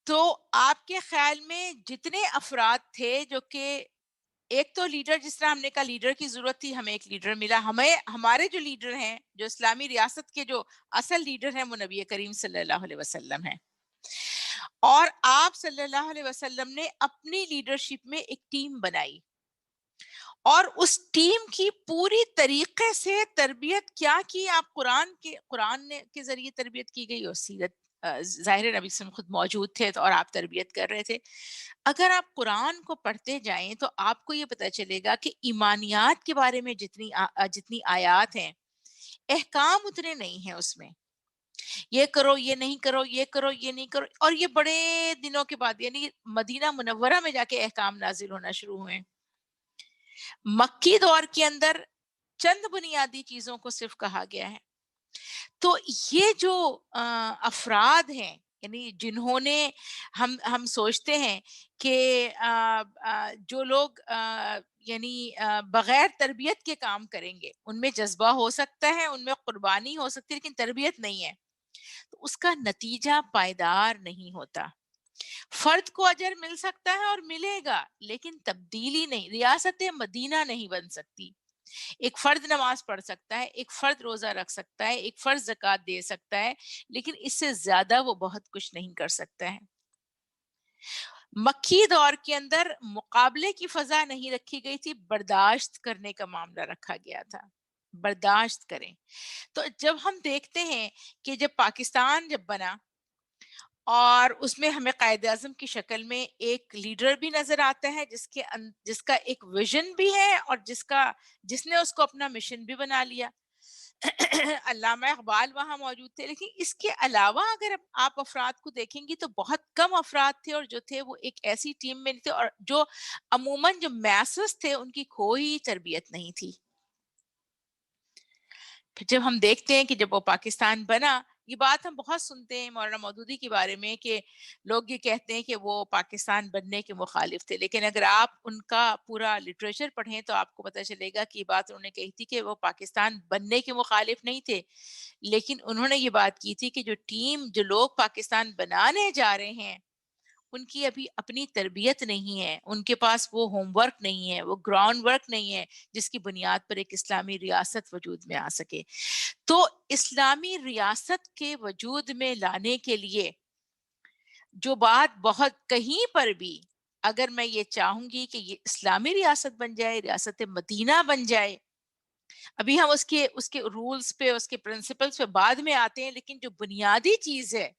تو آپ کے خیال میں جتنے افراد تھے جو کہ ایک تو لیڈر، جس طرح ہم نے کہا لیڈر کی ضرورت تھی، ہمیں ایک لیڈر ملا، ہمارے جو لیڈر ہیں، جو اسلامی ریاست کے جو اصل لیڈر ہیں، وہ نبی کریم صلی اللہ علیہ وسلم ہیں. اور آپ صلی اللہ علیہ وسلم نے اپنی لیڈرشپ میں ایک ٹیم بنائی، اور اس ٹیم کی پوری طریقے سے تربیت کیا کی. آپ قرآن کے ذریعے تربیت کی گئی، اور سیرت، ظاہر نبی صلی اللہ علیہ وسلم خود موجود تھے اور آپ تربیت کر رہے تھے. اگر آپ قرآن کو پڑھتے جائیں تو آپ کو یہ پتہ چلے گا کہ ایمانیات کے بارے میں جتنی آیات ہیں، احکام اتنے نہیں ہیں اس میں. یہ کرو، یہ نہیں کرو، یہ کرو، یہ نہیں کرو. اور یہ بڑے دنوں کے بعد، یعنی مدینہ منورہ میں جا کے احکام نازل ہونا شروع ہوئے. مکی دور کے اندر چند بنیادی چیزوں کو صرف کہا گیا ہے. تو یہ جو افراد ہیں، یعنی جنہوں نے ہم سوچتے ہیں کہ جو لوگ یعنی بغیر تربیت کے کام کریں گے، ان میں جذبہ ہو سکتا ہے، ان میں قربانی ہو سکتی ہے، لیکن تربیت نہیں ہے تو اس کا نتیجہ پائیدار نہیں ہوتا. فرد کو اجر مل سکتا ہے اور ملے گا، لیکن تبدیلی نہیں. ریاست مدینہ نہیں بن سکتی. ایک فرد نماز پڑھ سکتا ہے، ایک فرد روزہ رکھ سکتا ہے، ایک فرد زکوٰۃ دے سکتا ہے، لیکن اس سے زیادہ وہ بہت کچھ نہیں کر سکتا ہے. مکی دور کے اندر مقابلے کی فضا نہیں رکھی گئی تھی، برداشت کرنے کا معاملہ رکھا گیا تھا. برداشت کریں. تو جب ہم دیکھتے ہیں کہ جب پاکستان جب بنا، اور اس میں ہمیں قائد اعظم کی شکل میں ایک لیڈر بھی نظر آتا ہے جس کا ایک ویژن بھی ہے، اور جس نے اس کو اپنا مشن بھی بنا لیا. علامہ اقبال وہاں موجود تھے. لیکن اس کے علاوہ اگر آپ افراد کو دیکھیں گی تو بہت کم افراد تھے، اور جو تھے وہ ایک ایسی ٹیم میں تھے، اور جو عموماً جو میسز تھے ان کی کوئی تربیت نہیں تھی. پھر جب ہم دیکھتے ہیں کہ جب وہ پاکستان بنا، یہ بات ہم بہت سنتے ہیں مولانا مودودی کے بارے میں کہ لوگ یہ کہتے ہیں کہ وہ پاکستان بننے کے مخالف تھے، لیکن اگر آپ ان کا پورا لٹریچر پڑھیں تو آپ کو پتہ چلے گا کہ یہ بات انہوں نے کہی تھی کہ وہ پاکستان بننے کے مخالف نہیں تھے، لیکن انہوں نے یہ بات کی تھی کہ جو لوگ پاکستان بنانے جا رہے ہیں ان کی ابھی اپنی تربیت نہیں ہے، ان کے پاس وہ ہوم ورک نہیں ہے، وہ گراؤنڈ ورک نہیں ہے جس کی بنیاد پر ایک اسلامی ریاست وجود میں آ سکے. تو اسلامی ریاست کے وجود میں لانے کے لیے جو بات بہت کہیں پر بھی اگر میں یہ چاہوں گی کہ یہ اسلامی ریاست بن جائے، ریاست مدینہ بن جائے، ابھی ہم اس کے رولز پہ، اس کے پرنسپلز پہ بعد میں آتے ہیں، لیکن جو بنیادی چیز ہے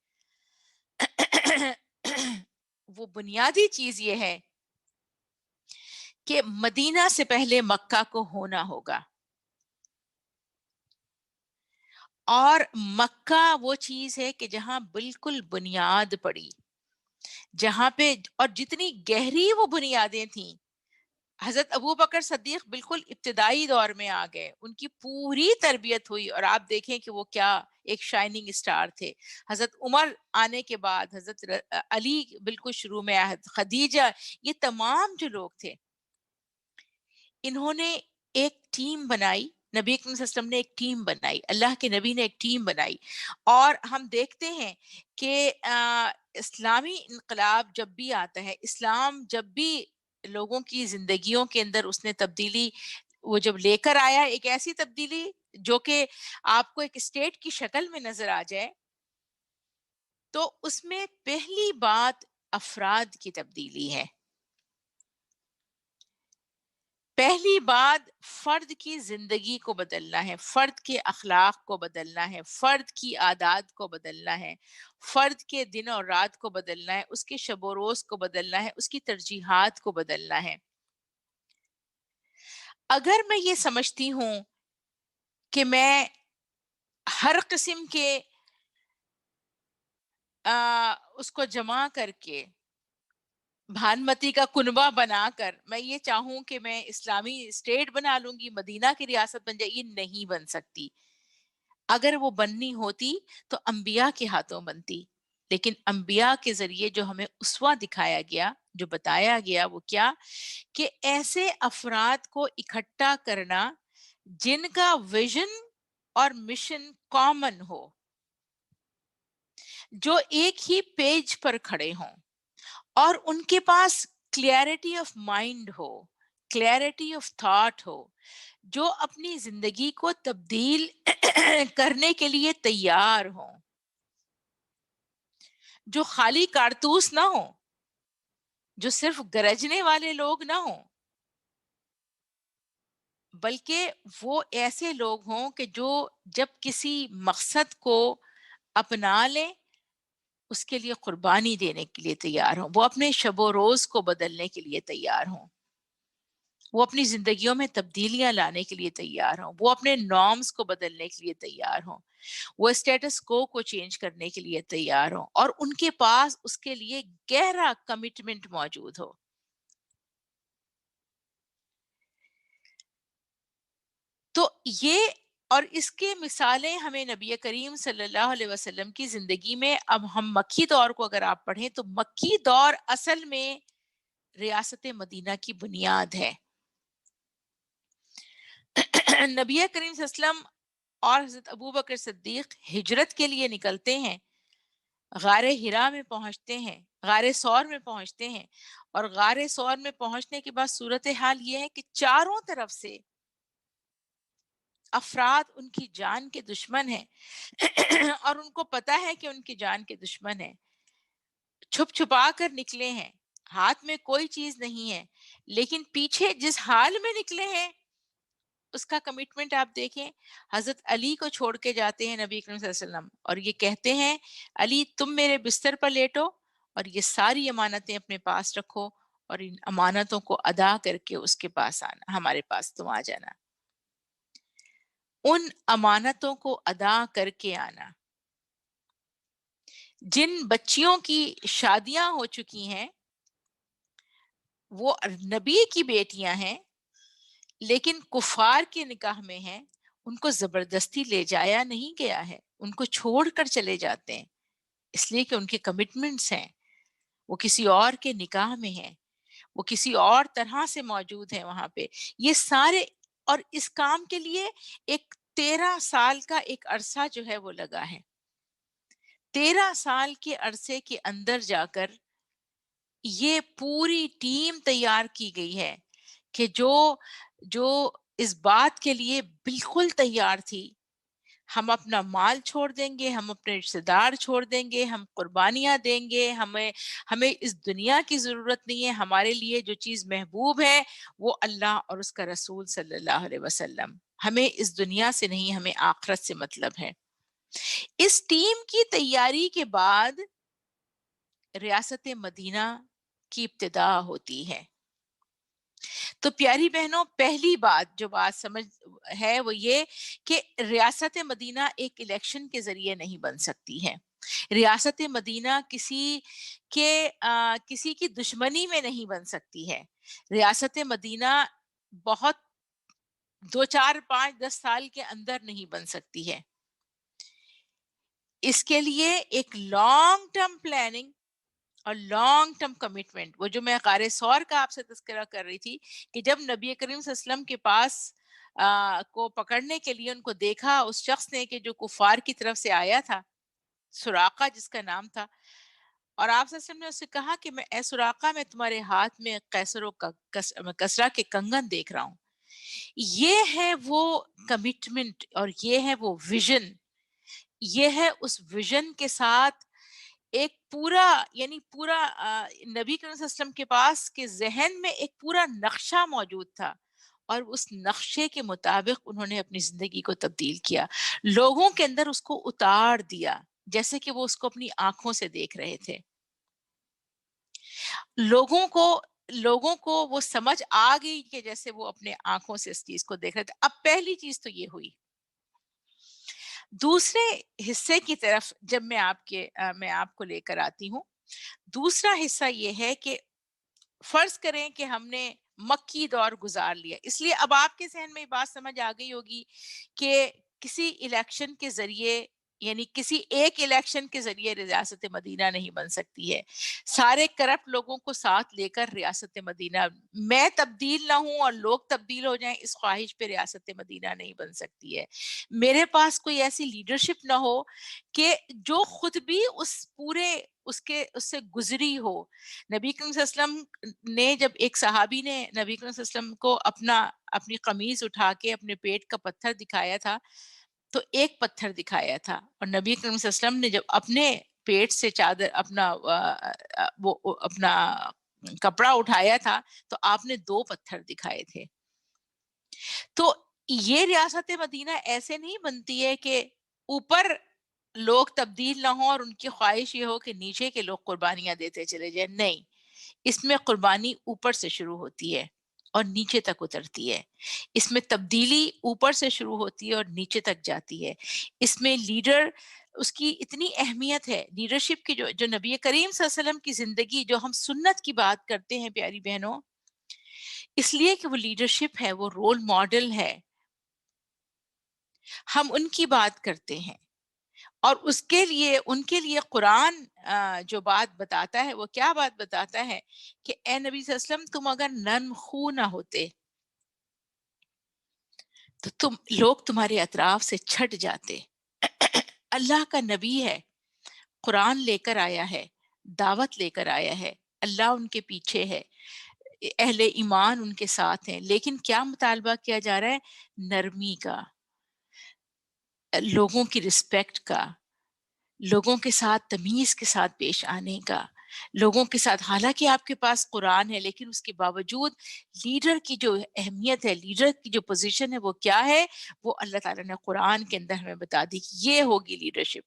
وہ بنیادی چیز یہ ہے کہ مدینہ سے پہلے مکہ کو ہونا ہوگا، اور مکہ وہ چیز ہے کہ جہاں بالکل بنیاد پڑی، جہاں پہ اور جتنی گہری وہ بنیادیں تھیں. حضرت ابو بکر صدیق بالکل ابتدائی دور میں آ گئے، ان کی پوری تربیت ہوئی، اور آپ دیکھیں کہ وہ کیا ایک شائننگ اسٹار تھے. حضرت عمر آنے کے بعد، حضرت علی بالکل شروع میں، خدیجہ، یہ تمام جو لوگ تھے انہوں نے ایک ٹیم بنائی. نبی اکرم صلی اللہ علیہ وسلم نے ایک ٹیم بنائی، اللہ کے نبی نے ایک ٹیم بنائی. اور ہم دیکھتے ہیں کہ اسلامی انقلاب جب بھی آتا ہے، اسلام جب بھی لوگوں کی زندگیوں کے اندر اس نے تبدیلی وہ جب لے کر آیا، ایک ایسی تبدیلی جو کہ آپ کو ایک اسٹیٹ کی شکل میں نظر آ جائے، تو اس میں پہلی بات افراد کی تبدیلی ہے. پہلی بات فرد کی زندگی کو بدلنا ہے، فرد کے اخلاق کو بدلنا ہے، فرد کی عادات کو بدلنا ہے، فرد کے دن اور رات کو بدلنا ہے، اس کے شب و روز کو بدلنا ہے، اس کی ترجیحات کو بدلنا ہے. اگر میں یہ سمجھتی ہوں کہ میں ہر قسم کے اس کو جمع کر کے بھانمتی کا کنبہ بنا کر میں یہ چاہوں کہ میں اسلامی اسٹیٹ بنا لوں گی، مدینہ کی ریاست بن جائے، یہ نہیں بن سکتی. اگر وہ بننی ہوتی تو انبیاء کے ہاتھوں بنتی، لیکن انبیاء کے ذریعے جو ہمیں اسوہ دکھایا گیا، جو بتایا گیا، وہ کیا کہ ایسے افراد کو اکٹھا کرنا جن کا ویژن اور مشن کامن ہو، جو ایک ہی پیج پر کھڑے ہوں، اور ان کے پاس کلیئرٹی آف مائنڈ ہو، کلیئرٹی آف تھاٹ ہو، جو اپنی زندگی کو تبدیل کرنے کے لیے تیار ہوں، جو خالی کارتوس نہ ہوں، جو صرف گرجنے والے لوگ نہ ہوں، بلکہ وہ ایسے لوگ ہوں کہ جو جب کسی مقصد کو اپنا لیں اس کے لیے قربانی دینے کے لیے تیار ہوں، وہ اپنے شب و روز کو بدلنے کے لیے تیار ہوں، وہ اپنی زندگیوں میں تبدیلیاں لانے کے لیے تیار ہوں، وہ اپنے نارمز کو بدلنے کے لیے تیار ہوں، وہ اسٹیٹس کو چینج کرنے کے لیے تیار ہوں، اور ان کے پاس اس کے لیے گہرا کمٹمنٹ موجود ہو. تو یہ اور اس کے مثالیں ہمیں نبی کریم صلی اللہ علیہ وسلم کی زندگی میں، اب ہم مکی دور کو اگر آپ پڑھیں تو مکی دور اصل میں ریاست مدینہ کی بنیاد ہے. نبی کریم صلی اللہ علیہ وسلم اور حضرت ابو بکر صدیق ہجرت کے لیے نکلتے ہیں، غار ہرا میں پہنچتے ہیں، غار ثور میں پہنچتے ہیں، اور غار ثور میں پہنچنے کے بعد صورتحال یہ ہے کہ چاروں طرف سے افراد ان کی جان کے دشمن ہیں اور ان کو پتا ہے کہ ان کی جان کے دشمن ہیں، چھپ چھپا کر نکلے ہیں، ہاتھ میں کوئی چیز نہیں ہے، لیکن پیچھے جس حال میں نکلے ہیں اس کا کمٹمنٹ آپ دیکھیں. حضرت علی کو چھوڑ کے جاتے ہیں نبی کریم صلی اللہ علیہ وسلم، اور یہ کہتے ہیں علی تم میرے بستر پر لیٹو اور یہ ساری امانتیں اپنے پاس رکھو، اور ان امانتوں کو ادا کر کے اس کے پاس آنا، ہمارے پاس تم آ جانا. ان امانتوں کو ادا کر کے آنا. جن بچیوں کی شادیاں ہو چکی ہیں وہ نبی کی بیٹیاں ہیں لیکن کفار کے نکاح میں ہیں، ان کو زبردستی لے جایا نہیں گیا ہے، ان کو چھوڑ کر چلے جاتے ہیں، اس لیے کہ ان کے کمٹمنٹس ہیں، وہ کسی اور کے نکاح میں ہیں، وہ کسی اور طرح سے موجود ہیں وہاں پہ، یہ سارے، اور اس کام کے لیے ایک 13 سال کا ایک عرصہ جو ہے وہ لگا ہے۔ 13 سال کے عرصے کے اندر جا کر یہ پوری ٹیم تیار کی گئی ہے کہ جو جو اس بات کے لیے بالکل تیار تھی، ہم اپنا مال چھوڑ دیں گے، ہم اپنے رشتہ دار چھوڑ دیں گے، ہم قربانیاں دیں گے، ہمیں اس دنیا کی ضرورت نہیں ہے، ہمارے لیے جو چیز محبوب ہے وہ اللہ اور اس کا رسول صلی اللہ علیہ وسلم، ہمیں اس دنیا سے نہیں، ہمیں آخرت سے مطلب ہے۔ اس ٹیم کی تیاری کے بعد ریاست مدینہ کی ابتدا ہوتی ہے۔ تو پیاری بہنوں، پہلی بات جو بات سمجھ ہے وہ یہ کہ ریاست مدینہ ایک الیکشن کے ذریعے نہیں بن سکتی ہے۔ ریاست مدینہ کسی کی دشمنی میں نہیں بن سکتی ہے۔ ریاست مدینہ بہت 2 4 5 10 سال کے اندر نہیں بن سکتی ہے۔ اس کے لیے ایک لانگ ٹرم پلاننگ اور لانگ ٹرم کمٹمنٹ، وہ جو میں قارئ سور کا آپ سے تذکرہ کر رہی تھی کہ جب نبی کریم صلی اللہ علیہ وسلم کے پاس کو پکڑنے کے لیے ان کو دیکھا اس شخص نے کہ جو کفار کی طرف سے آیا تھا، سراقہ جس کا نام تھا، اور آپ صلی اللہ علیہ وسلم نے اس سے کہا کہ میں اے سراقہ، میں تمہارے ہاتھ میں کیسر و کسرا کے کنگن دیکھ رہا ہوں۔ یہ ہے وہ کمٹمنٹ اور یہ ہے وہ ویژن، یہ ہے اس ویژن کے ساتھ ایک پورا، یعنی پورا نبی کریم صلی اللہ علیہ وسلم کے پاس کے ذہن میں ایک پورا نقشہ موجود تھا، اور اس نقشے کے مطابق انہوں نے اپنی زندگی کو تبدیل کیا، لوگوں کے اندر اس کو اتار دیا جیسے کہ وہ اس کو اپنی آنکھوں سے دیکھ رہے تھے۔ لوگوں کو وہ سمجھ آ گئی کہ جیسے وہ اپنے آنکھوں سے اس چیز کو دیکھ رہے تھے۔ اب پہلی چیز تو یہ ہوئی۔ دوسرے حصے کی طرف جب میں آپ کو لے کر آتی ہوں، دوسرا حصہ یہ ہے کہ فرض کریں کہ ہم نے مکی دور گزار لیا، اس لیے اب آپ کے ذہن میں یہ بات سمجھ آ گئی ہوگی کہ کسی الیکشن کے ذریعے، یعنی کسی ایک الیکشن کے ذریعے ریاست مدینہ نہیں بن سکتی ہے۔ سارے کرپٹ لوگوں کو ساتھ لے کر ریاست مدینہ، میں تبدیل نہ ہوں اور لوگ تبدیل ہو جائیں، اس خواہش پہ ریاست مدینہ نہیں بن سکتی ہے۔ میرے پاس کوئی ایسی لیڈرشپ نہ ہو کہ جو خود بھی اس سے گزری ہو۔ نبی کریم صلی اللہ علیہ وسلم نے جب ایک صحابی نے نبی کریم صلی اللہ علیہ وسلم کو اپنی قمیض اٹھا کے اپنے پیٹ کا پتھر دکھایا تھا، تو ایک پتھر دکھایا تھا، اور نبی کریم صلی اللہ علیہ وسلم نے جب اپنے پیٹ سے چادر اپنا کپڑا اٹھایا تھا تو آپ نے 2 پتھر دکھائے تھے۔ تو یہ ریاست مدینہ ایسے نہیں بنتی ہے کہ اوپر لوگ تبدیل نہ ہوں اور ان کی خواہش یہ ہو کہ نیچے کے لوگ قربانیاں دیتے چلے جائیں، نہیں، اس میں قربانی اوپر سے شروع ہوتی ہے اور نیچے تک اترتی ہے۔ اس میں تبدیلی اوپر سے شروع ہوتی ہے اور نیچے تک جاتی ہے۔ اس میں لیڈر، اس کی اتنی اہمیت ہے لیڈرشپ کی، جو نبی کریم صلی اللہ علیہ وسلم کی زندگی، جو ہم سنت کی بات کرتے ہیں پیاری بہنوں، اس لیے کہ وہ لیڈرشپ ہے، وہ رول ماڈل ہے، ہم ان کی بات کرتے ہیں، اور ان کے لیے قرآن جو بات بتاتا ہے وہ کیا بات بتاتا ہے کہ اے نبی صلی اللہ علیہ وسلم، تم اگر نرم خو نہ ہوتے تو لوگ تمہارے اطراف سے چھٹ جاتے۔ اللہ کا نبی ہے، قرآن لے کر آیا ہے، دعوت لے کر آیا ہے، اللہ ان کے پیچھے ہے، اہل ایمان ان کے ساتھ ہیں، لیکن کیا مطالبہ کیا جا رہا ہے؟ نرمی کا، لوگوں کی رسپیکٹ کا، لوگوں کے ساتھ تمیز کے ساتھ پیش آنے کا، لوگوں کے ساتھ، حالانکہ آپ کے پاس قرآن ہے لیکن اس کے باوجود لیڈر کی جو اہمیت ہے، لیڈر کی جو پوزیشن ہے وہ کیا ہے، وہ اللہ تعالیٰ نے قرآن کے اندر ہمیں بتا دی کہ یہ ہوگی لیڈرشپ۔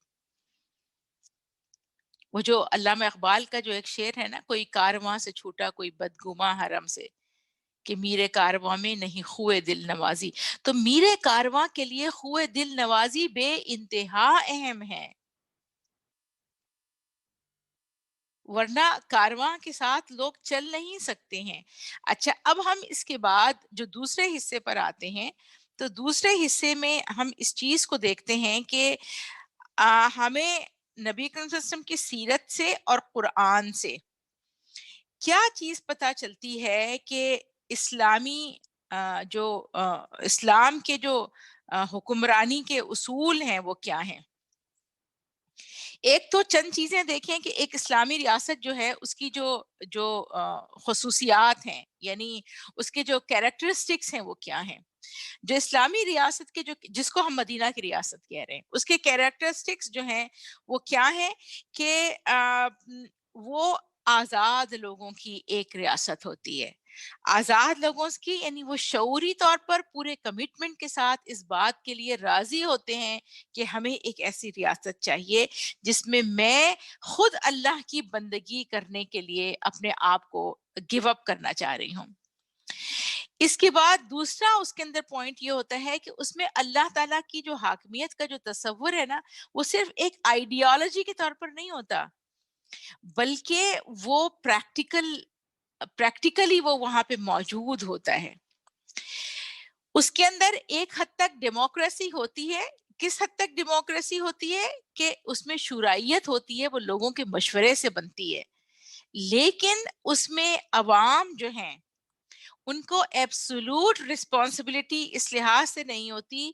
وہ جو علامہ اقبال کا جو ایک شعر ہے نا، کوئی کارواں سے چھوٹا کوئی بدگماں حرم سے، کہ میرے کارواں میں نہیں خوئے دل نوازی، تو میرے کارواں کے لیے خوئے دل نوازی بے انتہا اہم ہے، ورنہ کارواں کے ساتھ لوگ چل نہیں سکتے ہیں۔ اچھا، اب ہم اس کے بعد جو دوسرے حصے پر آتے ہیں تو دوسرے حصے میں ہم اس چیز کو دیکھتے ہیں کہ ہمیں نبی کریم صلی اللہ علیہ وسلم کی سیرت سے اور قرآن سے کیا چیز پتہ چلتی ہے کہ اسلامی جو اسلام کے جو حکمرانی کے اصول ہیں وہ کیا ہیں. ایک تو چند چیزیں دیکھیں کہ ایک اسلامی ریاست جو ہے اس کی جو جو خصوصیات ہیں، یعنی اس کے جو کیریکٹرسٹکس ہیں وہ کیا ہیں. جو اسلامی ریاست کے جس کو ہم مدینہ کی ریاست کہہ رہے ہیں، اس کے کیریکٹرسٹکس جو ہیں وہ کیا ہیں کہ وہ آزاد لوگوں کی ایک ریاست ہوتی ہے. آزاد لوگوں کی یعنی وہ شعوری طور پر پورے کمٹمنٹ کے ساتھ اس بات کے لیے راضی ہوتے ہیں کہ ہمیں ایک ایسی ریاست چاہیے جس میں میں خود اللہ کی بندگی کرنے کے لیے اپنے آپ کو گیو اپ کرنا چاہ رہی ہوں. اس کے بعد دوسرا اس کے اندر پوائنٹ یہ ہوتا ہے کہ اس میں اللہ تعالیٰ کی جو حاکمیت کا جو تصور ہے نا، وہ صرف ایک آئیڈیالوجی کے طور پر نہیں ہوتا، بلکہ وہ پریکٹیکلی وہ وہاں پہ موجود ہوتا ہے. اس کے اندر ایک حد تک ڈیموکریسی ہوتی ہے. کس حد تک ڈیموکریسی ہوتی ہے کہ اس میں شورائیت ہوتی ہے، وہ لوگوں کے مشورے سے بنتی ہے، لیکن اس میں عوام جو ہیں ان کو ایبسولوٹ رسپانسبلٹی اس لحاظ سے نہیں ہوتی،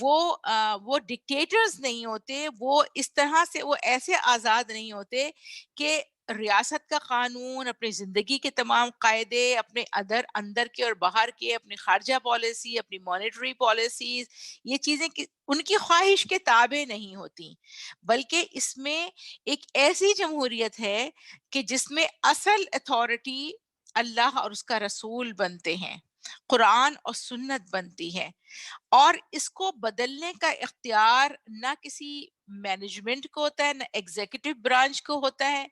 وہ ڈکٹیٹرز نہیں ہوتے، وہ اس طرح سے وہ ایسے آزاد نہیں ہوتے کہ ریاست کا قانون، اپنی زندگی کے تمام قاعدے، اپنے اندر کے اور باہر کے، اپنی خارجہ پالیسی، اپنی مانیٹری پالیسیز، یہ چیزیں ان کی خواہش کے تابع نہیں ہوتی، بلکہ اس میں ایک ایسی جمہوریت ہے کہ جس میں اصل اتھارٹی اللہ اور اس کا رسول بنتے ہیں، قرآن اور سنت بنتی ہے، اور اس کو بدلنے کا اختیار نہ کسی مینجمنٹ کو ہوتا ہے، نہ ایگزیکٹو برانچ کو ہوتا ہے،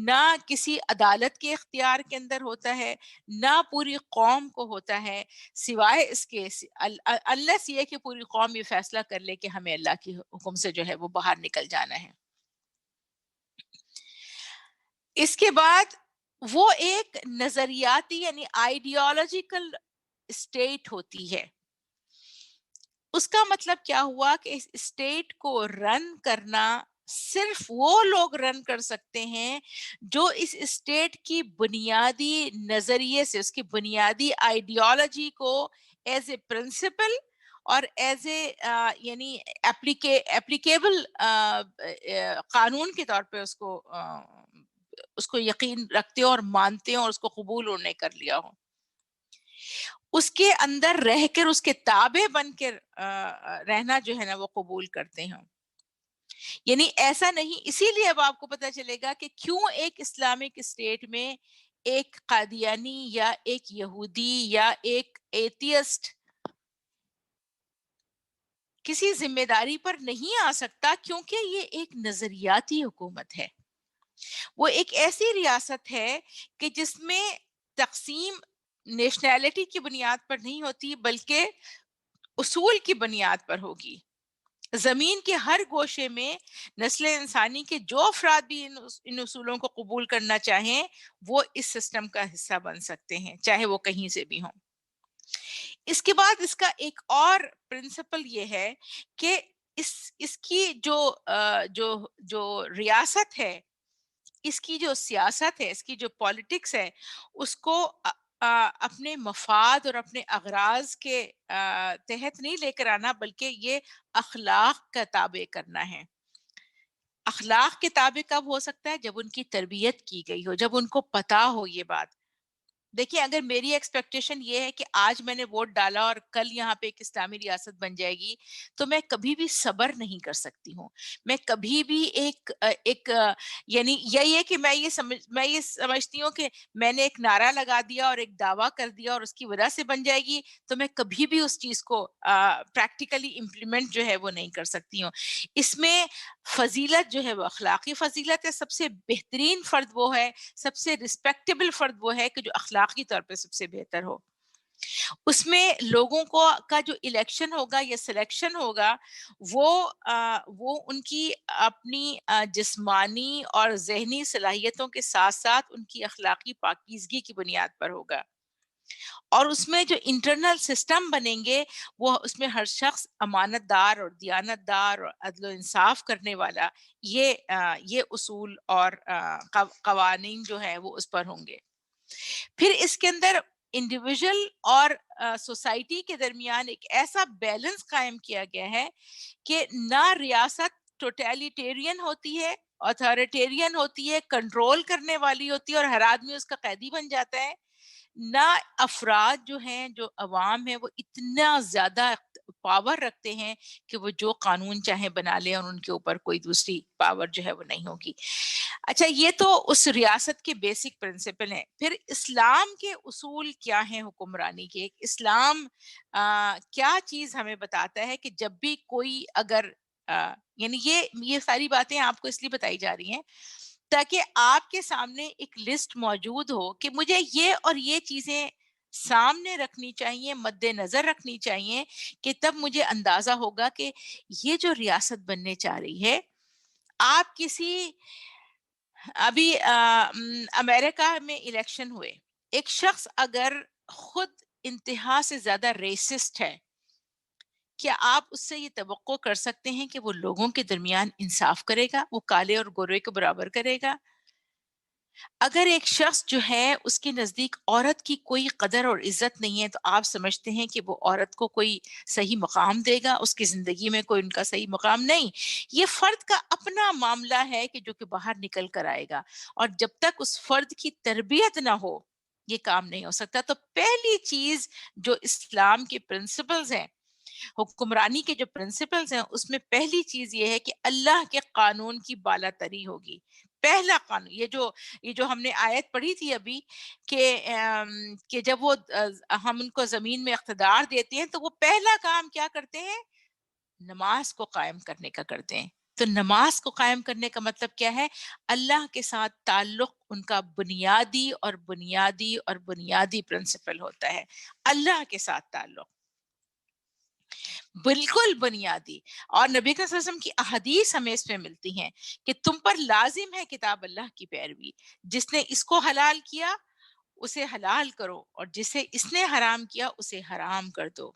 نہ کسی عدالت کے اختیار کے اندر ہوتا ہے، نہ پوری قوم کو ہوتا ہے، سوائے اس کے اللہ یہ کہ پوری قوم یہ فیصلہ کر لے کہ ہمیں اللہ کی حکم سے جو ہے وہ باہر نکل جانا ہے. اس کے بعد وہ ایک نظریاتی یعنی آئیڈیالوجیکل اسٹیٹ ہوتی ہے. اس کا مطلب کیا ہوا کہ اس اسٹیٹ کو رن کرنا صرف وہ لوگ رن کر سکتے ہیں جو اس اسٹیٹ کی بنیادی نظریے سے، اس کی بنیادی آئیڈیالوجی کو ایز اے پرنسپل اور ایز اے یعنی اپلیکیبل قانون کے طور پہ اس کو یقین رکھتے ہو اور مانتے ہو اور اس کو قبول انہوں نے کر لیا ہو، اس کے اندر رہ کر اس کے تابع بن کر رہنا جو ہے نا وہ قبول کرتے ہیں. یعنی ایسا نہیں، اسی لیے اب آپ کو پتہ چلے گا کہ کیوں ایک اسلامک اسٹیٹ میں ایک قادیانی یا ایک یہودی یا ایک ایتھیسٹ کسی ذمہ داری پر نہیں آ سکتا، کیونکہ یہ ایک نظریاتی حکومت ہے. وہ ایک ایسی ریاست ہے کہ جس میں تقسیم نیشنلٹی کی بنیاد پر نہیں ہوتی بلکہ اصول کی بنیاد پر ہوگی. زمین کے ہر گوشے میں نسل انسانی کے جو افراد بھی ان اصولوں کو قبول کرنا چاہیں وہ اس سسٹم کا حصہ بن سکتے ہیں، چاہے وہ کہیں سے بھی ہوں. اس کے بعد اس کا ایک اور پرنسپل یہ ہے کہ اس کی جو ریاست ہے، اس کی جو سیاست ہے، اس کی جو پالیٹکس ہے، اس کو اپنے مفاد اور اپنے اغراض کے تحت نہیں لے کر آنا، بلکہ یہ اخلاق کا تابع کرنا ہے. اخلاق کے تابع کب ہو سکتا ہے؟ جب ان کی تربیت کی گئی ہو، جب ان کو پتا ہو یہ بات. دیکھیے اگر میری ایکسپیکٹیشن یہ ہے کہ آج میں نے ووٹ ڈالا اور کل یہاں پہ ایک اسلامی ریاست بن جائے گی، تو میں کبھی بھی صبر نہیں کر سکتی ہوں. میں کبھی بھی ایک یعنی یہی ہے کہ میں یہ سمجھتی ہوں کہ میں نے ایک نعرہ لگا دیا اور ایک دعویٰ کر دیا اور اس کی وجہ سے بن جائے گی، تو میں کبھی بھی اس چیز کو پریکٹیکلی امپلیمنٹ جو ہے وہ نہیں کر سکتی ہوں. اس میں فضیلت جو ہے وہ اخلاقی فضیلت ہے. سب سے بہترین فرد وہ ہے، سب سے رسپیکٹیبل فرد وہ ہے کہ جو اخلاقی طور پہ سب سے بہتر ہو. اس میں لوگوں کا جو الیکشن ہوگا یا سلیکشن ہوگا وہ ان کی اپنی جسمانی اور ذہنی صلاحیتوں کے ساتھ ساتھ ان کی اخلاقی پاکیزگی کی بنیاد پر ہوگا. اور اس میں جو انٹرنل سسٹم بنیں گے وہ اس میں ہر شخص امانت دار اور دیانت دار اور عدل و انصاف کرنے والا، یہ اصول اور قوانین جو ہے وہ اس پر ہوں گے. پھر اس کے اندر انڈیویجول اور سوسائٹی کے درمیان ایک ایسا بیلنس قائم کیا گیا ہے کہ نہ ریاست ٹوٹیلیٹیرین ہوتی ہے، اتھارٹیرین ہوتی ہے، کنٹرول کرنے والی ہوتی ہے اور ہر آدمی اس کا قیدی بن جاتا ہے، نہ افراد جو ہیں، جو عوام ہے، وہ اتنا زیادہ پاور رکھتے ہیں کہ وہ جو قانون چاہیں بنا لیں اور ان کے اوپر کوئی دوسری پاور جو ہے وہ نہیں ہوگی. اچھا، یہ تو اس ریاست کے بیسک پرنسپل ہیں. پھر اسلام کے اصول کیا ہیں حکمرانی کے؟ اسلام کیا چیز ہمیں بتاتا ہے کہ جب بھی کوئی اگر یعنی یہ ساری باتیں آپ کو اس لیے بتائی جا رہی ہیں تاکہ آپ کے سامنے ایک لسٹ موجود ہو کہ مجھے یہ اور یہ چیزیں سامنے رکھنی چاہیے، مد نظر رکھنی چاہیے، کہ تب مجھے اندازہ ہوگا کہ یہ جو ریاست بننے چاہ رہی ہے. آپ کسی ابھی امریکہ میں الیکشن ہوئے، ایک شخص اگر خود انتہا سے زیادہ ریسسٹ ہے، کیا آپ اس سے یہ توقع کر سکتے ہیں کہ وہ لوگوں کے درمیان انصاف کرے گا، وہ کالے اور گورے کو برابر کرے گا؟ اگر ایک شخص جو ہے اس کے نزدیک عورت کی کوئی قدر اور عزت نہیں ہے تو آپ سمجھتے ہیں کہ وہ عورت کو کوئی صحیح مقام دے گا، اس کی زندگی میں کوئی ان کا صحیح مقام نہیں. یہ فرد کا اپنا معاملہ ہے کہ جو کہ باہر نکل کر آئے گا، اور جب تک اس فرد کی تربیت نہ ہو یہ کام نہیں ہو سکتا. تو پہلی چیز جو اسلام کے پرنسپلز ہیں، حکمرانی کے جو پرنسپلز ہیں، اس میں پہلی چیز یہ ہے کہ اللہ کے قانون کی بالا تری ہوگی. پہلا قانون، یہ جو ہم نے آیت پڑھی تھی ابھی کہ جب وہ ہم ان کو زمین میں اقتدار دیتے ہیں تو وہ پہلا کام کیا کرتے ہیں؟ نماز کو قائم کرنے کا کرتے ہیں. تو نماز کو قائم کرنے کا مطلب کیا ہے؟ اللہ کے ساتھ تعلق ان کا بنیادی اور بنیادی اور بنیادی پرنسپل ہوتا ہے. اللہ کے ساتھ تعلق بالکل بنیادی. اور نبی صلی اللہ علیہ وسلم کی احادیث ہمیں اس میں ملتی ہیں کہ تم پر لازم ہے کتاب اللہ کی پیروی. جس نے اس کو حلال کیا اسے حلال کرو، اور جسے اس نے حرام کیا اسے حرام کر دو.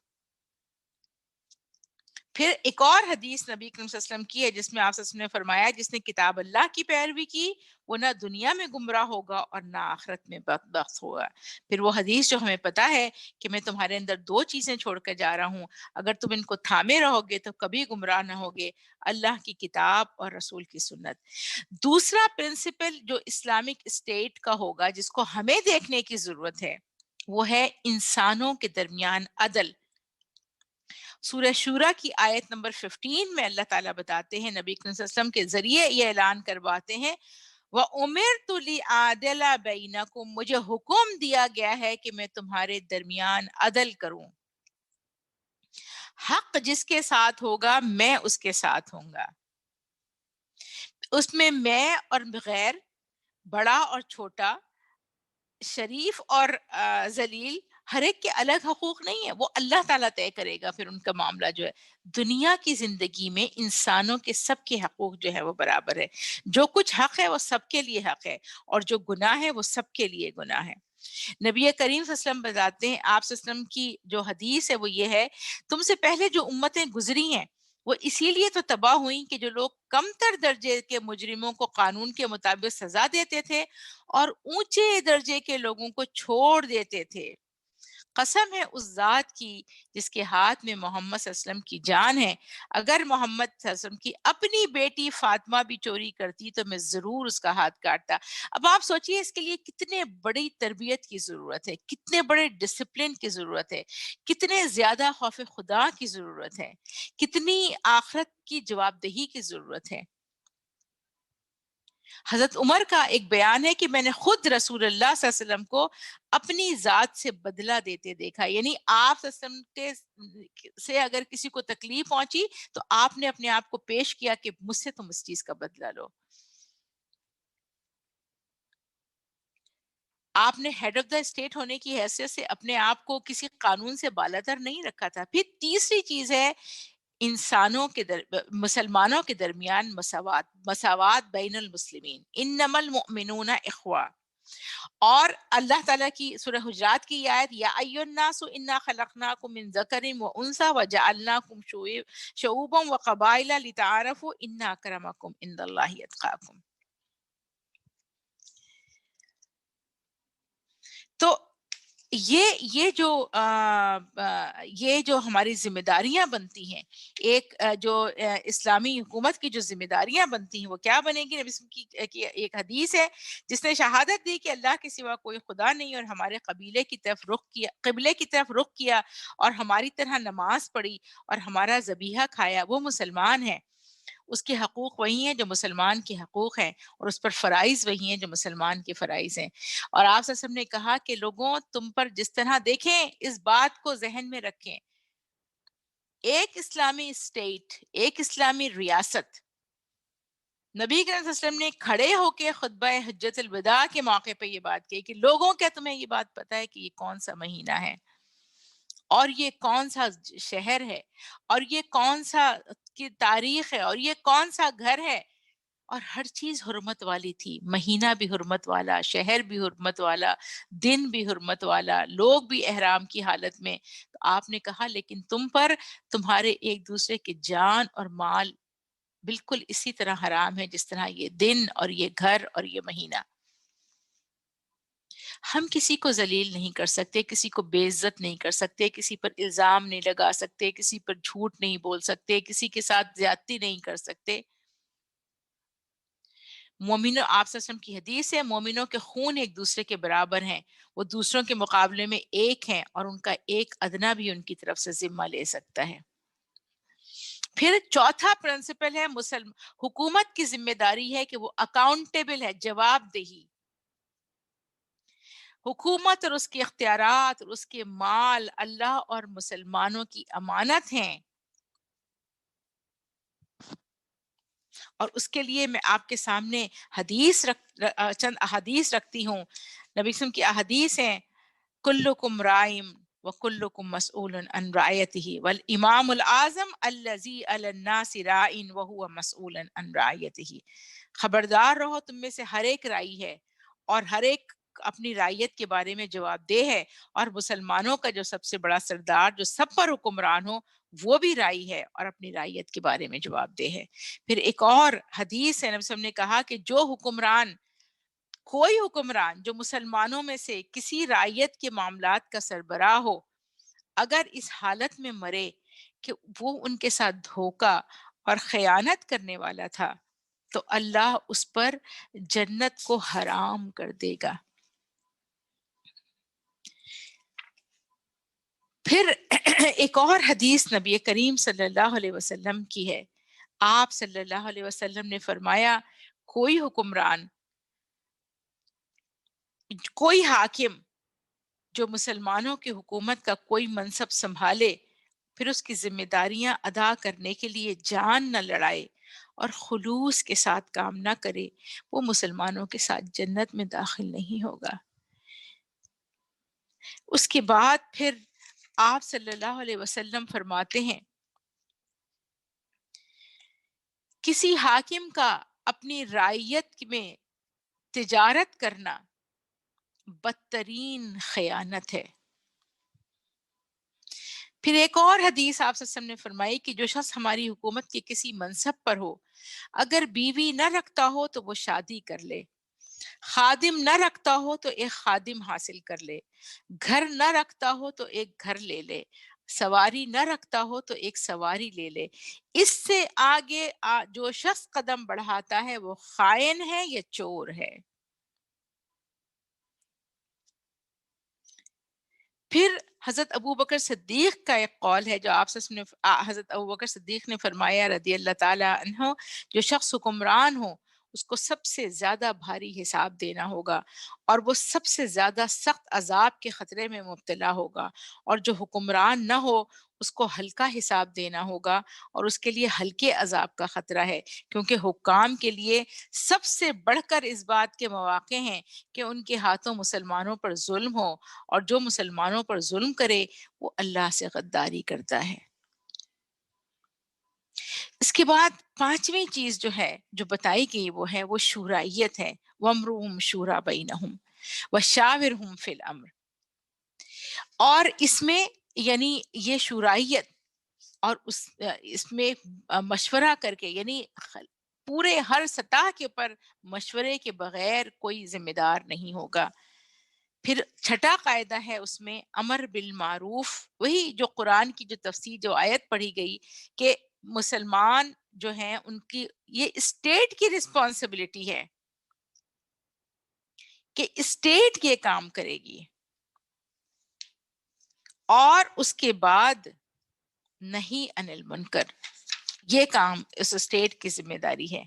پھر ایک اور حدیث نبی کریم صلی اللہ علیہ وسلم کی ہے جس میں آپ صلی اللہ علیہ وسلم نے فرمایا جس نے کتاب اللہ کی پیروی کی وہ نہ دنیا میں گمراہ ہوگا اور نہ آخرت میں بدبخت ہوگا. پھر وہ حدیث جو ہمیں پتا ہے کہ میں تمہارے اندر دو چیزیں چھوڑ کر جا رہا ہوں، اگر تم ان کو تھامے رہو گے تو کبھی گمراہ نہ ہوگے، اللہ کی کتاب اور رسول کی سنت. دوسرا پرنسپل جو اسلامک اسٹیٹ کا ہوگا جس کو ہمیں دیکھنے کی ضرورت ہے وہ ہے انسانوں کے درمیان عدل. سورہ شورا کی آیت نمبر 15 میں اللہ تعالیٰ بتاتے ہیں، نبی صلی اللہ علیہ وسلم کے ذریعے یہ اعلان کرواتے ہیں، وَأُمِرْتُ لِأَعْدِلَ بَيْنَكُمْ، مجھے حکم دیا گیا ہے کہ میں تمہارے درمیان عدل کروں. حق جس کے ساتھ ہوگا میں اس کے ساتھ ہوں گا. اس میں اور غیر، بڑا اور چھوٹا، شریف اور ذلیل، ہر ایک کے الگ حقوق نہیں ہے، وہ اللہ تعالیٰ طے کرے گا. پھر ان کا معاملہ جو ہے دنیا کی زندگی میں انسانوں کے سب کے حقوق جو ہے وہ برابر ہے. جو کچھ حق ہے وہ سب کے لیے حق ہے، اور جو گناہ ہے وہ سب کے لیے گناہ ہے. نبی کریم صلی اللہ علیہ وسلم بتاتے ہیں، آپ صلی اللہ علیہ وسلم کی جو حدیث ہے وہ یہ ہے، تم سے پہلے جو امتیں گزری ہیں وہ اسی لیے تو تباہ ہوئیں کہ جو لوگ کم تر درجے کے مجرموں کو قانون کے مطابق سزا دیتے تھے اور اونچے درجے کے لوگوں کو چھوڑ دیتے تھے. قسم ہے اس ذات کی جس کے ہاتھ میں محمد صلی اللہ علیہ وسلم کی جان ہے، اگر محمد صلی اللہ علیہ وسلم کی اپنی بیٹی فاطمہ بھی چوری کرتی تو میں ضرور اس کا ہاتھ کاٹتا. اب آپ سوچئے اس کے لیے کتنے بڑی تربیت کی ضرورت ہے، کتنے بڑے ڈسپلن کی ضرورت ہے، کتنے زیادہ خوف خدا کی ضرورت ہے، کتنی آخرت کی جواب دہی کی ضرورت ہے. حضرت عمر کا ایک بیان ہے کہ میں نے خود رسول اللہ صلی اللہ علیہ وسلم کو اپنی ذات سے بدلہ دیتے دیکھا. یعنی آپ صلی اللہ علیہ وسلم سے اگر کسی کو تکلیف پہنچی تو آپ نے اپنے آپ کو پیش کیا کہ مجھ سے تم اس چیز کا بدلہ لو. آپ نے ہیڈ آف دا اسٹیٹ ہونے کی حیثیت سے اپنے آپ کو کسی قانون سے بالاتر نہیں رکھا تھا. پھر تیسری چیز ہے انسانوں کے مسلمانوں کے درمیان مساوات بین المسلمین. انما المؤمنون اخوہ. اور اللہ تعالیٰ کی سورہ حجرات کی آیت یا ایھا الناس انا خلقناکم من ذکر و انثی وجعلناکم شعوبا وقبائل لتعارفوا ان اکرمکم عند اللہ اتقاکم. تو یہ جو ہماری ذمہ داریاں بنتی ہیں، ایک جو اسلامی حکومت کی جو ذمہ داریاں بنتی ہیں وہ کیا بنے گی؟ نبی صلی اللہ علیہ وسلم کی ایک حدیث ہے جس نے شہادت دی کہ اللہ کے سوا کوئی خدا نہیں، اور ہمارے قبلے کی طرف رخ کیا اور ہماری طرح نماز پڑھی اور ہمارا ذبیحہ کھایا، وہ مسلمان ہے. اس کے حقوق وہی ہیں جو مسلمان کے حقوق ہیں، اور اس پر فرائض وہی ہیں جو مسلمان کے فرائض ہیں. اور آپ صلی اللہ علیہ وسلم نے کہا کہ لوگوں تم پر جس طرح دیکھیں اس بات کو ذہن میں رکھیں، ایک اسلامی اسٹیٹ، ایک اسلامی ریاست، نبی کریم صلی اللہ علیہ وسلم نے کھڑے ہو کے خطبہ حجۃ الوداع کے موقع پہ یہ بات کہی کہ لوگوں کیا تمہیں یہ بات پتہ ہے کہ یہ کون سا مہینہ ہے، اور یہ کون سا شہر ہے، اور یہ کون سا کی تاریخ ہے، اور یہ کون سا گھر ہے؟ اور ہر چیز حرمت والی تھی، مہینہ بھی حرمت والا، شہر بھی حرمت والا، دن بھی حرمت والا، لوگ بھی احرام کی حالت میں. تو آپ نے کہا لیکن تم پر تمہارے ایک دوسرے کے جان اور مال بالکل اسی طرح حرام ہے جس طرح یہ دن اور یہ گھر اور یہ مہینہ. ہم کسی کو ذلیل نہیں کر سکتے، کسی کو بے عزت نہیں کر سکتے، کسی پر الزام نہیں لگا سکتے، کسی پر جھوٹ نہیں بول سکتے، کسی کے ساتھ زیادتی نہیں کر سکتے. مومنوں، آپ صلی اللہ علیہ وسلم کی حدیث ہے، مومنوں کے خون ایک دوسرے کے برابر ہیں، وہ دوسروں کے مقابلے میں ایک ہیں، اور ان کا ایک ادنا بھی ان کی طرف سے ذمہ لے سکتا ہے. پھر چوتھا پرنسپل ہے حکومت کی ذمہ داری ہے کہ وہ اکاؤنٹیبل ہے، جواب دہی. حکومت اور اس کے اختیارات اور اس کے مال اللہ اور مسلمانوں کی امانت ہیں، اور اس کے لیے میں آپ کے سامنے چند احادیث رکھتی ہوں. نبی صلی اللہ علیہ وسلم کی احادیث ہیں، کلکم رائم وکلکم مسئول عن رعیتہ والامام الاعظم الذی علی الناس راع وہو مسئول عن رعیتہ. خبردار رہو، تم میں سے ہر ایک رائی ہے اور ہر ایک اپنی رعیت کے بارے میں جواب دہ ہے، اور مسلمانوں کا جو سب سے بڑا سردار جو سب پر حکمران ہو وہ بھی رائی ہے اور اپنی رعیت کے بارے میں جواب دہ ہے. پھر ایک اور حدیث ہے، نبی صلی اللہ علیہ وسلم نے کہا کہ کوئی حکمران جو مسلمانوں میں سے کسی رعیت کے معاملات کا سربراہ ہو، اگر اس حالت میں مرے کہ وہ ان کے ساتھ دھوکہ اور خیانت کرنے والا تھا تو اللہ اس پر جنت کو حرام کر دے گا. پھر ایک اور حدیث نبی کریم صلی اللہ علیہ وسلم کی ہے. آپ صلی اللہ علیہ وسلم نے فرمایا کوئی حکمران، کوئی حاکم جو مسلمانوں کی حکومت کا کوئی منصب سنبھالے، پھر اس کی ذمہ داریاں ادا کرنے کے لیے جان نہ لڑائے اور خلوص کے ساتھ کام نہ کرے، وہ مسلمانوں کے ساتھ جنت میں داخل نہیں ہوگا. اس کے بعد پھر آپ صلی اللہ علیہ وسلم فرماتے ہیں کسی حاکم کا اپنی رعیت میں تجارت کرنا بدترین خیانت ہے. پھر ایک اور حدیث آپ صلی اللہ علیہ وسلم نے فرمائی کہ جو شخص ہماری حکومت کے کسی منصب پر ہو، اگر بیوی نہ رکھتا ہو تو وہ شادی کر لے، خادم نہ رکھتا ہو تو ایک خادم حاصل کر لے، گھر نہ رکھتا ہو تو ایک گھر لے لے، سواری نہ رکھتا ہو تو ایک سواری لے لے. اس سے آگے جو شخص قدم بڑھاتا ہے وہ خائن ہے یا چور ہے. پھر حضرت ابوبکر صدیق کا ایک قول ہے جو آپ سے حضرت ابوبکر صدیق نے فرمایا رضی اللہ تعالی عنہ، جو شخص حکمران ہو اس کو سب سے زیادہ بھاری حساب دینا ہوگا اور وہ سب سے زیادہ سخت عذاب کے خطرے میں مبتلا ہوگا، اور جو حکمران نہ ہو اس کو ہلکا حساب دینا ہوگا اور اس کے لیے ہلکے عذاب کا خطرہ ہے، کیونکہ حکام کے لیے سب سے بڑھ کر اس بات کے مواقع ہیں کہ ان کے ہاتھوں مسلمانوں پر ظلم ہو، اور جو مسلمانوں پر ظلم کرے وہ اللہ سے غداری کرتا ہے. اس کے بعد پانچویں چیز جو ہے جو بتائی گئی وہ شورائیت ہے. وَامْرُهُمْ شُورَىٰ بَيْنَهُمْ. وشاورہم فی الامر. اور اس میں یعنی یہ شورائیت اور اس میں مشورہ کر کے، یعنی پورے ہر سطح کے اوپر مشورے کے بغیر کوئی ذمہ دار نہیں ہوگا. پھر چھٹا قاعدہ ہے اس میں امر بالمعروف، وہی جو قرآن کی جو تفسیر جو آیت پڑھی گئی کہ مسلمان جو ہیں ان کی یہ اسٹیٹ کی رسپانسبلٹی ہے کہ اسٹیٹ یہ کام کرے گی، اور اس کے بعد نہیں عن المنکر، یہ کام اس اسٹیٹ کی ذمہ داری ہے.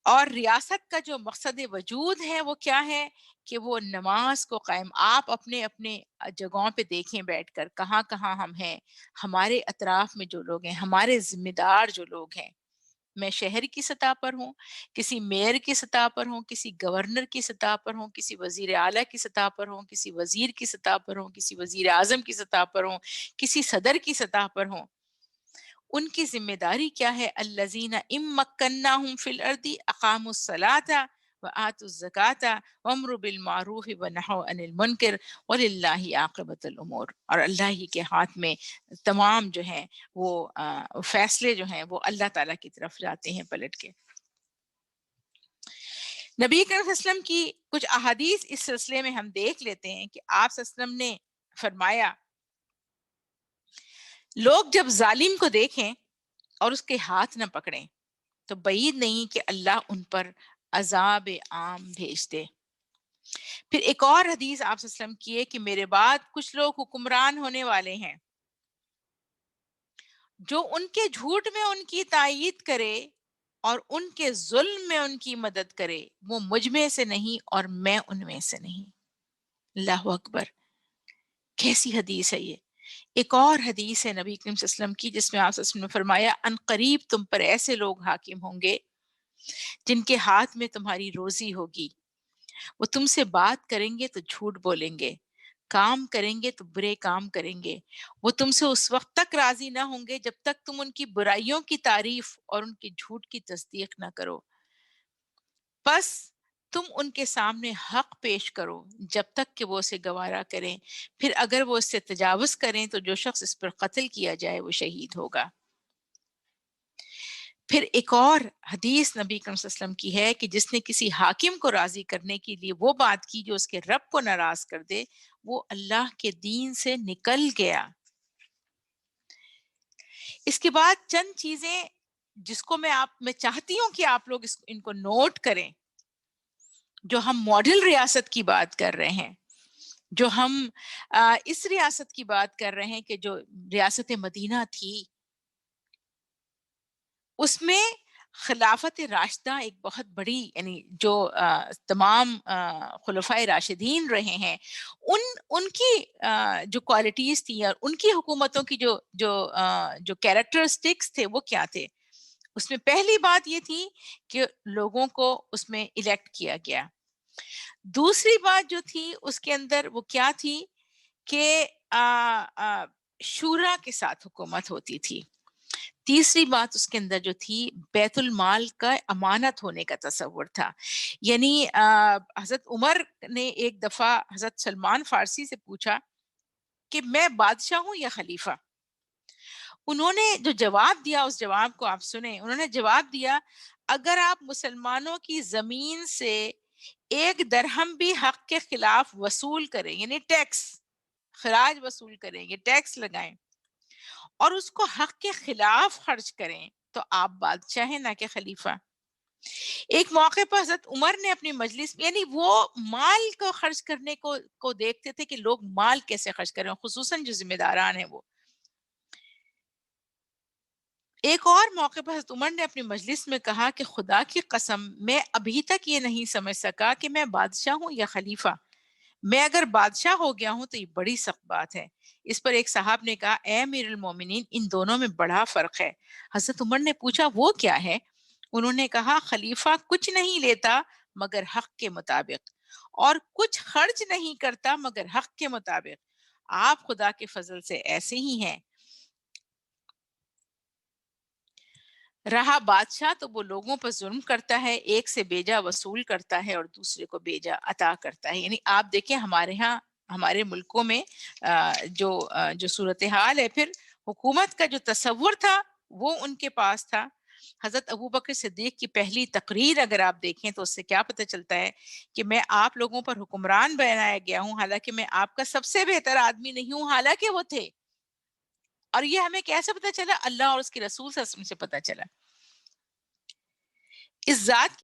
اور ریاست کا جو مقصد وجود ہے وہ کیا ہے کہ وہ نماز کو قائم، آپ اپنے اپنے جگہوں پہ دیکھیں بیٹھ کر کہاں کہاں ہم ہیں، ہمارے اطراف میں جو لوگ ہیں، ہمارے ذمہ دار جو لوگ ہیں، میں شہر کی سطح پر ہوں، کسی میئر کی سطح پر ہوں، کسی گورنر کی سطح پر ہوں، کسی وزیر اعلیٰ کی سطح پر ہوں، کسی وزیر کی سطح پر ہوں، کسی وزیر اعظم کی سطح پر ہوں، کسی صدر کی سطح پر ہوں، ان کی ذمہ داری کیا ہے؟ الذین ان مکناہم فی الارض اقاموا الصلاۃ وآتوا الزکاۃ وامروا بالمعروف ونہوا عن المنکر وللہ عاقبۃ الامور. اور اللہ ہی کے ہاتھ میں تمام جو ہیں وہ فیصلے جو ہیں وہ اللہ تعالیٰ کی طرف جاتے ہیں پلٹ کے. نبی کریم صلی اللہ علیہ وسلم کی کچھ احادیث اس سلسلے میں ہم دیکھ لیتے ہیں کہ آپ صلی اللہ علیہ وسلم نے فرمایا لوگ جب ظالم کو دیکھیں اور اس کے ہاتھ نہ پکڑیں تو بعید نہیں کہ اللہ ان پر عذاب عام بھیج دے. پھر ایک اور حدیث آپ صلی اللہ علیہ وسلم کی ہے کہ میرے بعد کچھ لوگ حکمران ہونے والے ہیں جو ان کے جھوٹ میں ان کی تائید کرے اور ان کے ظلم میں ان کی مدد کرے، وہ مجھ میں سے نہیں اور میں ان میں سے نہیں. اللہ اکبر، کیسی حدیث ہے یہ. ایک اور حدیث ہے نبی کریم صلی اللہ علیہ وسلم کی جس میں آپ صلی اللہ علیہ وسلم نے فرمایا ان قریب تم پر ایسے لوگ حاکم ہوں گے جن کے ہاتھ میں تمہاری روزی ہوگی، وہ تم سے بات کریں گے تو جھوٹ بولیں گے، کام کریں گے تو برے کام کریں گے، وہ تم سے اس وقت تک راضی نہ ہوں گے جب تک تم ان کی برائیوں کی تعریف اور ان کے جھوٹ کی تصدیق نہ کرو. پس تم ان کے سامنے حق پیش کرو جب تک کہ وہ اسے گوارا کریں، پھر اگر وہ اس سے تجاوز کریں تو جو شخص اس پر قتل کیا جائے وہ شہید ہوگا. پھر ایک اور حدیث نبی کریم صلی اللہ علیہ وسلم کی ہے کہ جس نے کسی حاکم کو راضی کرنے کے لیے وہ بات کی جو اس کے رب کو ناراض کر دے، وہ اللہ کے دین سے نکل گیا. اس کے بعد چند چیزیں جس کو میں چاہتی ہوں کہ آپ لوگ ان کو نوٹ کریں. جو ہم ماڈل ریاست کی بات کر رہے ہیں، جو ہم اس ریاست کی بات کر رہے ہیں کہ جو ریاست مدینہ تھی، اس میں خلافت راشدہ ایک بہت بڑی، یعنی جو تمام خلفائے راشدین رہے ہیں ان کی جو کوالٹیز تھی اور ان کی حکومتوں کی جو کیریکٹرسٹکس تھے وہ کیا تھے. اس میں پہلی بات یہ تھی کہ لوگوں کو اس میں الیکٹ کیا گیا. دوسری بات جو تھی اس کے اندر وہ کیا تھی کہ شورا کے ساتھ حکومت ہوتی تھی. تیسری بات اس کے اندر جو تھی بیت المال کا امانت ہونے کا تصور تھا. یعنی حضرت عمر نے ایک دفعہ حضرت سلمان فارسی سے پوچھا کہ میں بادشاہ ہوں یا خلیفہ. انہوں نے جو جواب دیا اس جواب کو آپ سنیں. انہوں نے جواب دیا اگر آپ مسلمانوں کی زمین سے 1 درہم بھی حق کے خلاف وصول کریں، یعنی ٹیکس خراج وصول کریں، یہ ٹیکس لگائیں اور اس کو حق کے خلاف خرچ کریں تو آپ بادشاہ ہیں نہ کہ خلیفہ. ایک موقع پر حضرت عمر نے اپنی مجلس میں، یعنی وہ مال کو خرچ کرنے کو دیکھتے تھے کہ لوگ مال کیسے خرچ کریں، خصوصاً جو ذمہ داران ہیں وہ. ایک اور موقع پر حضرت عمر نے اپنی مجلس میں کہا کہ خدا کی قسم میں ابھی تک یہ نہیں سمجھ سکا کہ میں بادشاہ ہوں یا خلیفہ. میں اگر بادشاہ ہو گیا ہوں تو یہ بڑی سخت بات ہے. اس پر ایک صاحب نے کہا اے امیر المومنین، ان دونوں میں بڑا فرق ہے. حضرت عمر نے پوچھا وہ کیا ہے؟ انہوں نے کہا خلیفہ کچھ نہیں لیتا مگر حق کے مطابق اور کچھ خرچ نہیں کرتا مگر حق کے مطابق. آپ خدا کے فضل سے ایسے ہی ہیں. رہا بادشاہ تو وہ لوگوں پر ظلم کرتا ہے، ایک سے بیجا وصول کرتا ہے اور دوسرے کو بیجا عطا کرتا ہے. یعنی آپ دیکھیں ہمارے ہاں ہمارے ملکوں میں جو صورتحال ہے، پھر حکومت کا جو تصور تھا وہ ان کے پاس تھا. حضرت ابوبکر صدیق کی پہلی تقریر اگر آپ دیکھیں تو اس سے کیا پتہ چلتا ہے کہ میں آپ لوگوں پر حکمران بنایا گیا ہوں، حالانکہ میں آپ کا سب سے بہتر آدمی نہیں ہوں، حالانکہ وہ تھے. اور یہ ہمیں کیسے پتہ چلا؟ اللہ اور اس کے رسول صلی اللہ علیہ وسلم سے پتہ چلا. اس ذات